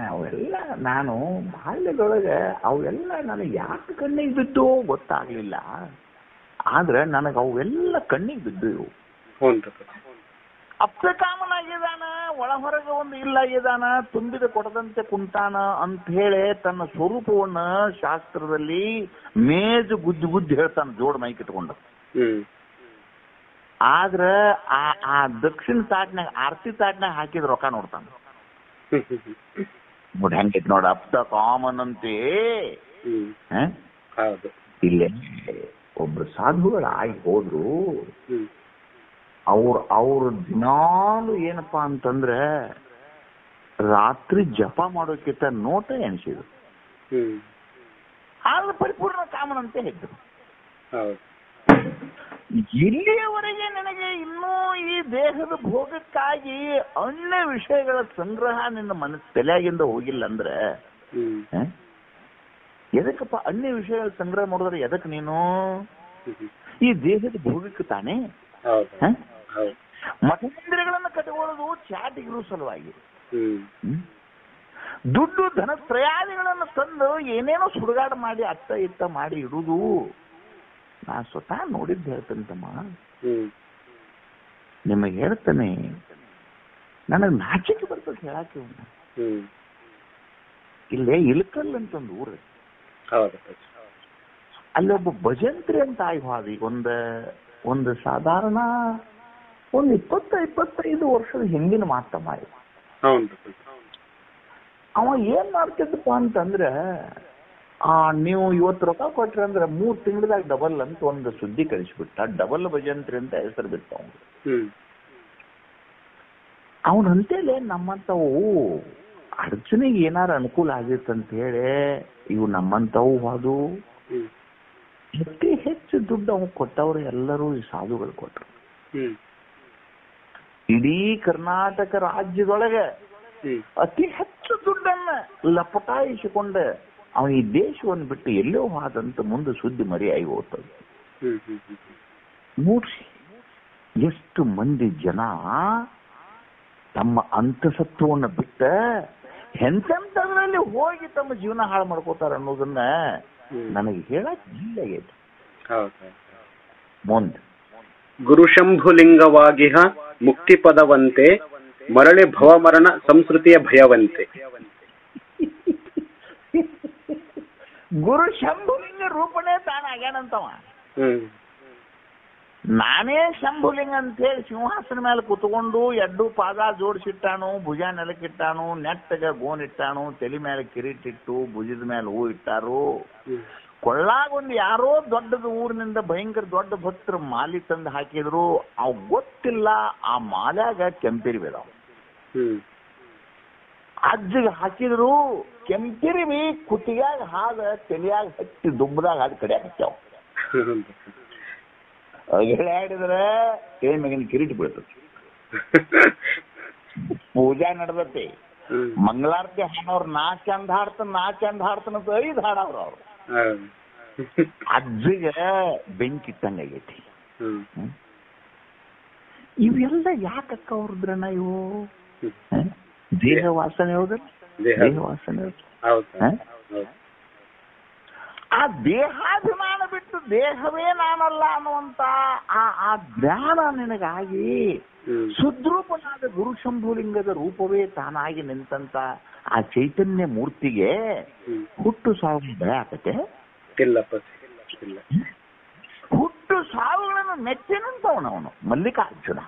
ಅವೆಲ್ಲ ನಾನು ಬಾಲ್ಯದೊಳಗೆ ಅವೆಲ್ಲ ನನಗೆ ಯಾಕೆ ಕಣ್ಣಿಗೆ ಬಿದ್ದು ಗೊತ್ತಾಗ್ಲಿಲ್ಲ. ಆದ್ರೆ ನನಗೆ ಅವೆಲ್ಲ ಕಣ್ಣಿಗೆ ಬಿದ್ದು. ಅಪ್ತಕಾಮನಾಗಿದ್ದಾನ, ಒಳ ಹೊರಗೆ ಒಂದು ಇಲ್ಲ ಆಗಿದಾನ, ತುಂಬಿದ ಕೊಡದಂತೆ ಕುಂತಾನ ಅಂತ ಹೇಳಿ ತನ್ನ ಸ್ವರೂಪವನ್ನ ಶಾಸ್ತ್ರದಲ್ಲಿ ಮೇಜು ಗುದ್ದು ಹೇಳ್ತಾನ, ಜೋಡ್ ಮೈಕ್ ಇಟ್ಕೊಂಡು. ಆದ್ರ ಆ ದಕ್ಷಿಣ ತಾಟ್ನಾಗ ಆರ್ತಿ ತಾಟ್ನಾಗ ಹಾಕಿದ ರೊಕ್ಕ ನೋಡ್ತಾನ. ನೋಡಿ ಹೆಂಗೈತಿ ನೋಡ, ಅಪ್ತ ಕಾಮನಂತೆ. ಇಲ್ಲೇ ಒಬ್ರು ಸಾಧುಗಳು ಆಗಿ ಹೋದ್ರು. ಅವ್ರ ದಿನಾಲು ಏನಪ್ಪಾ ಅಂತಂದ್ರೆ ರಾತ್ರಿ ಜಪ ಮಾಡೋಕ್ಕಿಂತ ನೋಟ ಎಣಿಸಿದ್ರು. ಆಗ ಪರಿಪೂರ್ಣ ಕಾಮನಂತೆ ಹೇಳಿದ್ರು. ಇಲ್ಲಿಯವರೆಗೆ ನನಗೆ ಇನ್ನೂ ಈ ದೇಹದ ಭೋಗಕ್ಕಾಗಿ ಅನ್ಯ ವಿಷಯಗಳ ಸಂಗ್ರಹ ನಿನ್ನ ತಲೆಯಾಗಿಂದ ಹೋಗಿಲ್ಲ ಅಂದ್ರೆ ಎದಕ್ಕಪ್ಪ ಅನ್ಯ ವಿಷಯಗಳ ಸಂಗ್ರಹ ಮಾಡಿದ್ರೆ ಎದಕ್ ನೀನು? ಈ ದೇಹದ ಭೋಗಕ್ಕೆ ತಾನೇ. ಮಠಮಂದಿರಗಳನ್ನು ಕಟ್ಟಿಕೊಳ್ಳೋದು ಚಾಟಿಗಿರೋ ಸಲುವಾಗಿ. ದುಡ್ಡು ಧನತ್ರಯಾದಿಗಳನ್ನು ತಂದು ಏನೇನೋ ಸುಡುಗಾಡ ಮಾಡಿ ಅತ್ತ ಇತ್ತ ಮಾಡಿ ಇಡುವುದು ನಾ ಸ್ವತಃ ನೋಡಿದ್ದು ಹೇಳ್ತಂತಮ್ಮ. ನಿಮಗೆ ಹೇಳ್ತಾನೆ, ನನಗೆ ನಾಚಿಕೆ ಬರ್ತದೆ ಹೇಳಕ್ಕೆ. ಇಲ್ಲೇ ಇಲ್ಕಲ್ ಅಂತಂದು ಊರು, ಅಲ್ಲೊಬ್ಬ ಭಜಂತ್ರಿ ಅಂತ ಆಗಿ ಈಗ ಒಂದು ಸಾಧಾರಣ ಒಂದು 20-25 ವರ್ಷದ ಹಿಂದಿನ ಮಾತಮ್ಮ. ಅವ ಏನ್ ಮಾಡ್ತಿದ್ದಪ್ಪ ಅಂತಂದ್ರೆ ನೀವು ಇವತ್ತು ರೊಕ್ಕ ಕೊಟ್ರಿ ಅಂದ್ರೆ 3 ತಿಂಗಳದಾಗ ಡಬಲ್ ಅಂತ ಒಂದು ಸುದ್ದಿ ಕಳಿಸ್ಬಿಟ್ಟ. ಡಬಲ್ ಭಜಂತ್ರಿ ಅಂತ ಹೆಸರು ಬಿಟ್ಟ ಅವನು. ಅವನಂತೇಳಿ ನಮ್ಮಂತವು ಅಡಚಣೆಗೆ ಏನಾರು ಅನುಕೂಲ ಆಗಿತ್ತಂತ ಹೇಳಿ ಇವು ನಮ್ಮಂತವು ಅದು ಅತಿ ಹೆಚ್ಚು ದುಡ್ಡು ಅವ್ ಕೊಟ್ಟವ್ರು ಎಲ್ಲರೂ ಈ ಸಾಧುಗಳು ಕೊಟ್ರು. ಇಡೀ ಕರ್ನಾಟಕ ರಾಜ್ಯದೊಳಗೆ ಅತಿ ಹೆಚ್ಚು ದುಡ್ಡನ್ನ ಲಪಟಾಯಿಸಿಕೊಂಡ ಅವನು ಈ ದೇಶವನ್ನು ಬಿಟ್ಟು ಎಲ್ಲೋ ಹೋದಂತ ಮುಂದೆ ಸುದ್ದಿ ಮರೆಯಾಗಿ ಹೋಗ್ತದೆ. ನೋಡ್ರಿ ಎಷ್ಟು ಮಂದಿ ಜನ ತಮ್ಮ ಅಂತಸತ್ವವನ್ನು ಬಿಟ್ಟ ಎಂತೆಂತದ್ರಲ್ಲಿ ಹೋಗಿ ತಮ್ಮ ಜೀವನ ಹಾಳು ಮಾಡ್ಕೋತಾರ ಅನ್ನೋದನ್ನ ನನಗೆ ಹೇಳಕ್ ಇಲ್ಲ. ಮುಂದೆ ಗುರುಶಂಭುಲಿಂಗವಾಗಿಹ ಮುಕ್ತಿ ಪದವಂತೆ ಮರಳಿ ಭವಮರಣ ಸಂಸ್ಕೃತಿಯ ಭಯವಂತೆ. ಗುರು ಶಂಭುಲಿಂಗ ರೂಪನೇ ತಾನಾಗ್ಯಾನಂತವ. ನಾನೇ ಶಂಭುಲಿಂಗ ಅಂತ ಹೇಳಿ ಸಿಂಹಾಸನ ಮೇಲೆ ಕುತ್ಕೊಂಡು 2 ಪಾದ ಜೋಡಿಸಿಟ್ಟಾನು, ಭುಜ ನೆಲಕ್ಕಿಟ್ಟಾನು, ನೆಟ್ಟಗ ಗೋನಿಟ್ಟಾನು, ತಲೆ ಮೇಲೆ ಕಿರೀಟಿಟ್ಟು ಭುಜದ ಮೇಲೆ ಹೂ ಇಟ್ಟಾರು. ಕೊಳ್ಳಾಗೊಂದು ಯಾರೋ ದೊಡ್ಡದು ಊರಿನಿಂದ ಭಯಂಕರ ದೊಡ್ಡ ಭಕ್ತರು ಮಾಲಿ ತಂದು ಹಾಕಿದ್ರು. ಅವ್ ಗೊತ್ತಿಲ್ಲ ಆ ಮಾಲ್ಯಾಗ ಕೆಂಪಿರಿ ಬೇದಾವ. ಅಜ್ಜಿಗೆ ಹಾಕಿದ್ರು ಕೆಂಪಿರಿವಿ ಕುತ್ತಿಗ್ಯಾಗ ಹಾದ ತಲೆಯಾಗ ಹತ್ತಿ ದುಬ್ಬದಾಗ ಹಾದಿ ಕಡೆ ಹಾಕ್ಯಾವ. ಹೇಳಿದ್ರೆ ಏನ್ ಮಗನ ಕಿರೀಟ ಬೀಳ್ತದೆ. ಪೂಜಾ ನಡೆದತಿ, ಮಂಗಳಾರತಿ ಹಾಡೋರು ನಾ ಚಂದ ಹಾಡ್ತಾನ 5 ಹಾಡವ್ರು ಅವ್ರು. ಅಜ್ಜಿಗೆ ಬೆಂಕಿ ಇಟ್ಟಂಗಾಗೈತಿ. ಇವೆಲ್ಲ ಯಾಕಕ್ಕ ಅವ್ರದ್ರಣ ಇವು ದೇಹ ವಾಸನೆ ಹೌದಲ್ಲ, ದೇಹ ವಾಸನೆ. ಆ ದೇಹಾಭಿಮಾನ ಬಿಟ್ಟು ದೇಹವೇ ನಾನಲ್ಲ ಅನ್ನುವಂತ ಆ ಜ್ಞಾನ ನಿನಗಾಗಿ ಸುದ್ರೂಪನಾದ ಗುರು ಶಂಭುಲಿಂಗದ ರೂಪವೇ ತಾನಾಗಿ ನಿಂತಂತ ಆ ಚೈತನ್ಯ ಮೂರ್ತಿಗೆ ಹುಟ್ಟು ಸಾವು ಭಯ ಆಗತ್ತೆ. ಹುಟ್ಟು ಸಾವುಗಳನ್ನು ಮೆಚ್ಚಿನಂತವನವನು ಮಲ್ಲಿಕಾರ್ಜುನ.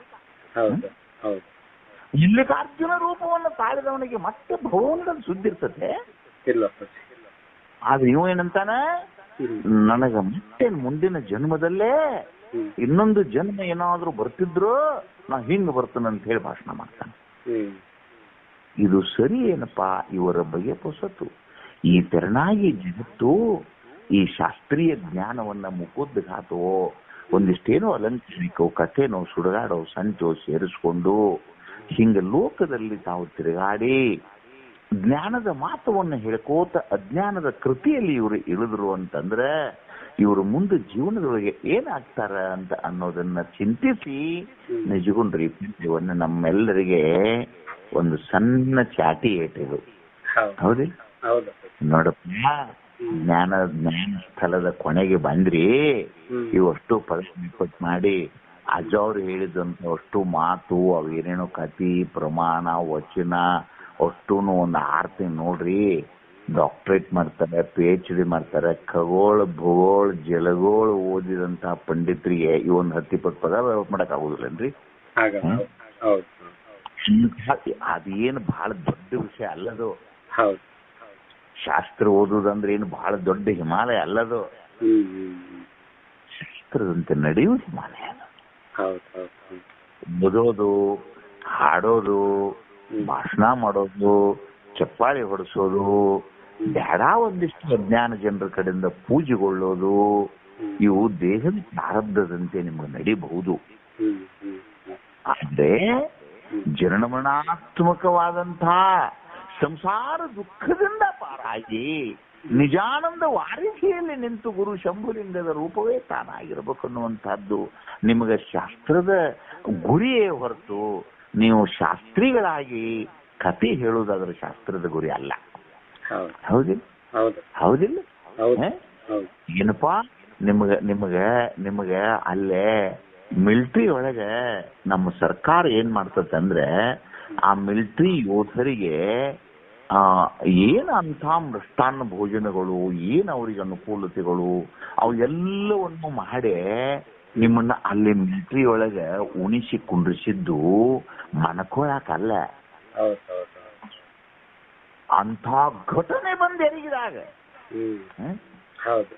ಮಲ್ಲಿಕಾರ್ಜುನ ರೂಪವನ್ನು ತಾಳಿದವನಿಗೆ ಮತ್ತೆ ಭಗವಂತನ ಸುದ್ದಿ ಇರ್ತದೆ. ಆದ್ರೆ ಇವ ಏನಂತಾನ, ನನಗ ಮತ್ತೆ ಮುಂದಿನ ಜನ್ಮದಲ್ಲೇ ಇನ್ನೊಂದು ಜನ್ಮ ಏನಾದ್ರೂ ಬರ್ತಿದ್ರು ನಾ ಹಿಂಗ್ ಬರ್ತೇನಂತ ಹೇಳಿ ಭಾಷಣ ಮಾಡ್ತಾನೆ. ಇದು ಸರಿ ಏನಪ್ಪಾ ಇವರ ಬಗೆ ಹೊಸತು. ಈ ತೆರನಾಗಿ ಜಗತ್ತು ಈ ಶಾಸ್ತ್ರೀಯ ಜ್ಞಾನವನ್ನ ಮುಖೋದ್ಘಾತವೋ ಒಂದಿಷ್ಟೇನೋ ಅಲಂಕರಿಕೋ ಕಥೆನೋ ಸುಡುಗಾಡೋ ಸಂಚೋ ಸೇರಿಸ್ಕೊಂಡು ಹಿಂಗ ಲೋಕದಲ್ಲಿ ತಾವು ತಿರುಗಾಡಿ ಜ್ಞಾನದ ಮಾತವನ್ನು ಹೇಳ್ಕೋತ ಅಜ್ಞಾನದ ಕೃತಿಯಲ್ಲಿ ಇವರು ಇಳಿದ್ರು ಅಂತಂದ್ರೆ ಇವರು ಮುಂದೆ ಜೀವನದೊಳಗೆ ಏನಾಗ್ತಾರ ಅಂತ ಅನ್ನೋದನ್ನ ಚಿಂತಿಸಿ ನಿಜಗುಂಡ್ರಿ ಇವನ್ನ ನಮ್ಮೆಲ್ಲರಿಗೆ ಒಂದು ಸಣ್ಣ ಚಾಟಿ ಏಟಿದು. ಹೌದಿ ನೋಡಪ್ಪ, ಜ್ಞಾನ ಸ್ಥಳದ ಕೊನೆಗೆ ಬಂದ್ರಿ. ಇವಷ್ಟು ಪರಿಶ್ರಮ ಮಾಡಿ ಅಜ್ಜವ್ರು ಹೇಳಿದಂತ ಅಷ್ಟು ಮಾತು ಅವೇನೇನೋ ಕತಿ ಪ್ರಮಾಣ ವಚನ ಅಷ್ಟೂನು ಒಂದು 6 ತಿಂಗಳು ನೋಡ್ರಿ. ಡಾಕ್ಟರೇಟ್ ಮಾಡ್ತಾರೆ, PhD ಮಾಡ್ತಾರೆ. ಖಗೋಳ ಭೂಗೋಳ ಜಲಗೋಳ ಓದಿದಂತ ಪಂಡಿತರಿಗೆ ಇವೊಂದು 10-20 ಪದ ಮಾಡಕ್ ಆಗುದಿಲ್ಲನ್ರಿ. ಅದೇನು ಬಹಳ ದೊಡ್ಡ ವಿಷಯ ಅಲ್ಲದು. ಶಾಸ್ತ್ರ ಓದುದಂದ್ರೆ ಏನು ಬಹಳ ದೊಡ್ಡ ಹಿಮಾಲಯ ಅಲ್ಲದು. ಶಾಸ್ತ್ರದಂತೆ ನಡೆಯುವ ಹಿಮಾಲಯ. ಓದೋದು, ಹಾಡೋದು, ಭಾಷಣ ಮಾಡೋದು, ಚಪ್ಪಾಳಿ ಹೊಡಿಸೋದು, ಬೇಡ ಒಂದಿಷ್ಟು ಅಜ್ಞಾನ ಜನರ ಕಡೆಯಿಂದ ಪೂಜೆಗೊಳ್ಳೋದು, ಇವು ದೇಹದ ಪ್ರಾರಬ್ಧದಂತೆ ನಿಮಗೆ ನಡೀಬಹುದು. ಆದ್ರೆ ಜನನಮರಣಾತ್ಮಕವಾದಂತಹ ಸಂಸಾರ ದುಃಖದಿಂದ ಪಾರಾಗಿ ನಿಜಾನಂದ ವಾರಿಧಿಯಲ್ಲಿ ನಿಂತು ಗುರು ಶಂಭುಲಿಂಗದ ರೂಪವೇ ತಾನಾಗಿರ್ಬೇಕು ಅನ್ನುವಂತಹದ್ದು ನಿಮಗೆ ಶಾಸ್ತ್ರದ ಗುರಿಯೇ ಹೊರತು ನೀವು ಶಾಸ್ತ್ರಿಗಳಾಗಿ ಕತೆ ಹೇಳುವುದಾದ್ರೆ ಶಾಸ್ತ್ರದ ಗುರಿ ಅಲ್ಲ. ಹೌದಿಲ್ಲ? ಹೌದಿಲ್ಲ? ಏನಪ್ಪಾ ನಿಮಗ ಅಲ್ಲೇ ಮಿಲಿಟರಿ ಒಳಗೆ ನಮ್ಮ ಸರ್ಕಾರ ಏನ್ ಮಾಡ್ತದೆ ಅಂದ್ರೆ ಆ ಮಿಲಿಟರಿ ಯೋಧರಿಗೆ ಏನ್ ಅಂತ ಮೃಷ್ಟಾನ್ನ ಭೋಜನಗಳು, ಏನ್ ಅವ್ರಿಗೆ ಅನುಕೂಲತೆಗಳು ಅವು ಎಲ್ಲವನ್ನು ಮಾಡಿ ನಿಮ್ಮನ್ನ ಅಲ್ಲಿ ಮಿಲಿಟರಿ ಒಳಗೆ ಉಣಿಸಿ ಕುಂಡ್ರಿಸಿದ್ದು ಮನ್ಕೊಳಕಲ್ಲ. ಅಂತ ಘಟನೆ ಬಂದು ಎರಗಿದಾಗ ಹೌದು.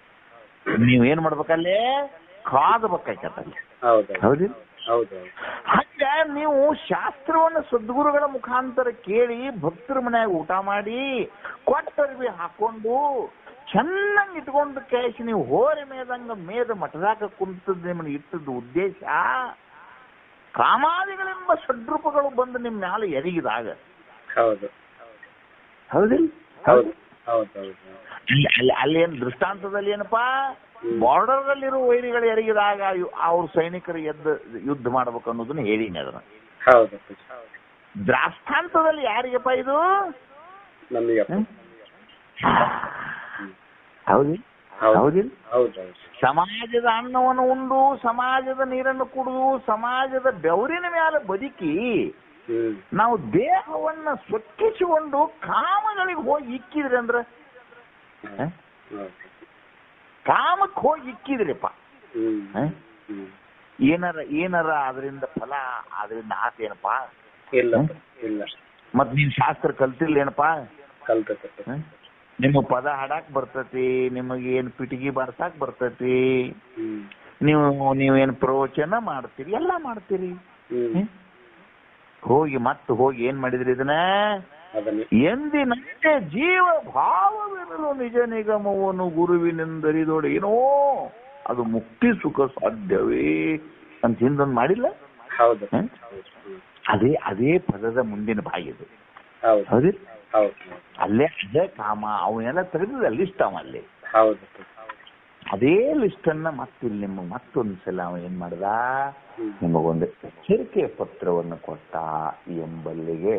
ನೀವೇನ್ ಮಾಡ್ಬೇಕಲ್ಲಿ ಕಾದಬೇಕಾಯ್ತಲ್ಲಿ. ಹೌದಿಲ್ಲ? ಹೌದು. ಹಂಗ ನೀವು ಶಾಸ್ತ್ರವನ್ನ ಸದ್ಗುರುಗಳ ಮುಖಾಂತರ ಕೇಳಿ ಭಕ್ತರ ಮನ್ಯಾಗ ಊಟ ಮಾಡಿ ಕೊಟ್ಟರ್ಬಿ ಹಾಕೊಂಡು ಚೆನ್ನಾಗಿ ಇಟ್ಕೊಂಡು ಕೇಳಿಸಿ ನೀವು ಹೋರಿ ಮೇದಂಗ ಮೇದ ಮಠದಾಗ ಕುಂತದ್ದು ನಿಮ್ಮನ್ನ ಇಟ್ಟದ್ದು ಉದ್ದೇಶ ಕಾಮಾದಿಗಳೆಂಬ ಷಡ್ರೂಪಗಳು ಬಂದು ನಿಮ್ಮ ಮ್ಯಾಲ ಎರಗಿದಾಗ. ಹೌದು. ಹೌದಿಲ್ಲ? ಹೌದು. ಅಲ್ಲೇನು ದೃಷ್ಟಾಂತದಲ್ಲಿ ಏನಪ್ಪಾ, ಬಾರ್ಡರ್ ಅಲ್ಲಿರೋ ವೈರಿಗಳು ಎರಗಿದಾಗ ಅವ್ರ ಸೈನಿಕರು ಎದ್ದು ಯುದ್ಧ ಮಾಡ್ಬೇಕು ಅನ್ನೋದನ್ನ ಹೇಳಿನಿ ಅದನ್ನ. ಹೌದು. ದ್ರಾಷ್ಟಾಂತದಲ್ಲಿ ಯಾರಿಗಪ್ಪ ಇದು? ನಮಗೆ. ಹೌದಿಲ್ಲ? ಸಮಾಜದ ಅನ್ನವನ್ನು ಉಂಡು, ಸಮಾಜದ ನೀರನ್ನು ಕುಡಿದು, ಸಮಾಜದ ಬೆವರಿನ ಮೇಲೆ ಬದುಕಿ ನಾವು ದೇಹವನ್ನ ಸ್ವಚ್ಛಿಸಿಕೊಂಡು ಕಾಮಗಳಿಗೆ ಹೋಗಿ ಇಕ್ಕಿದ್ರಿ ಅಂದ್ರ, ಕಾಮಕ್ಕೆ ಹೋಗಿ ಇಕ್ಕಿದ್ರಿಪ್ಪ, ಏನಾರ ಅದರಿಂದ ಫಲ ಅದರಿಂದ ಆತೇನಪ್ಪ? ಇಲ್ಲ. ಮತ್ ನೀನ್ ಶಾಸ್ತ್ರ ಕಲ್ತಿಲ್ಲ ಏನಪ್ಪಾ? ಕಲ್ತೈತೆ. ನಿಮಗ್ ಪದ ಹಾಡಾಕ್ ಬರ್ತತಿ, ನಿಮಗೇನ್ ಪಿಟಿಗಿ ಬಾರ್ಸಾಕ್ ಬರ್ತತಿ, ನೀವೇನ್ ಪ್ರವಚನ ಮಾಡ್ತೀರಿ, ಎಲ್ಲಾ ಮಾಡ್ತೀರಿ. ಹೋಗಿ ಏನ್ ಮಾಡಿದ್ರಿ ಇದನ್ನ? ಎಂದಿನಂತೆ ಜೀವ ಭಾವವಿರಲು ನಿಜ ನಿಗಮವನ್ನು ಗುರುವಿನಿಂದರಿದೊಡೇನೋ ಅದು ಮುಕ್ತಿ ಸುಖ ಸಾಧ್ಯವೇ ಅಂತ ಹಿಂದೊಂದು ಮಾಡಿಲ್ಲ? ಹೌದು. ಅದೇ ಪದದ ಮುಂದಿನ ಭಾಗಿದು. ಹೌದಿಲ್ಲ? ಅಲ್ಲೇ ಅದೇ ಕಾಮ ಅವನ್ನೆಲ್ಲ ತೆಗೆದ ಲಿಸ್ಟ್ ಅವ ಅಲ್ಲಿ. ಅದೇ ಲಿಸ್ಟ್ ಅನ್ನ ಮತ್ತಿಲ್ಲಿ ನಿಮಗೆ ಮತ್ತೊಂದ್ಸಲ ಅವ ಏನ್ ಮಾಡ್ದ, ನಿಮಗೊಂದು ಎಚ್ಚರಿಕೆ ಪತ್ರವನ್ನು ಕೊಟ್ಟ ಎಂಬಲ್ಲಿಗೆ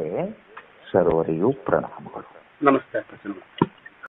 ಸರ್ವರಿಗೂ ಪ್ರಣಾಮಗಳು. ನಮಸ್ತೆ.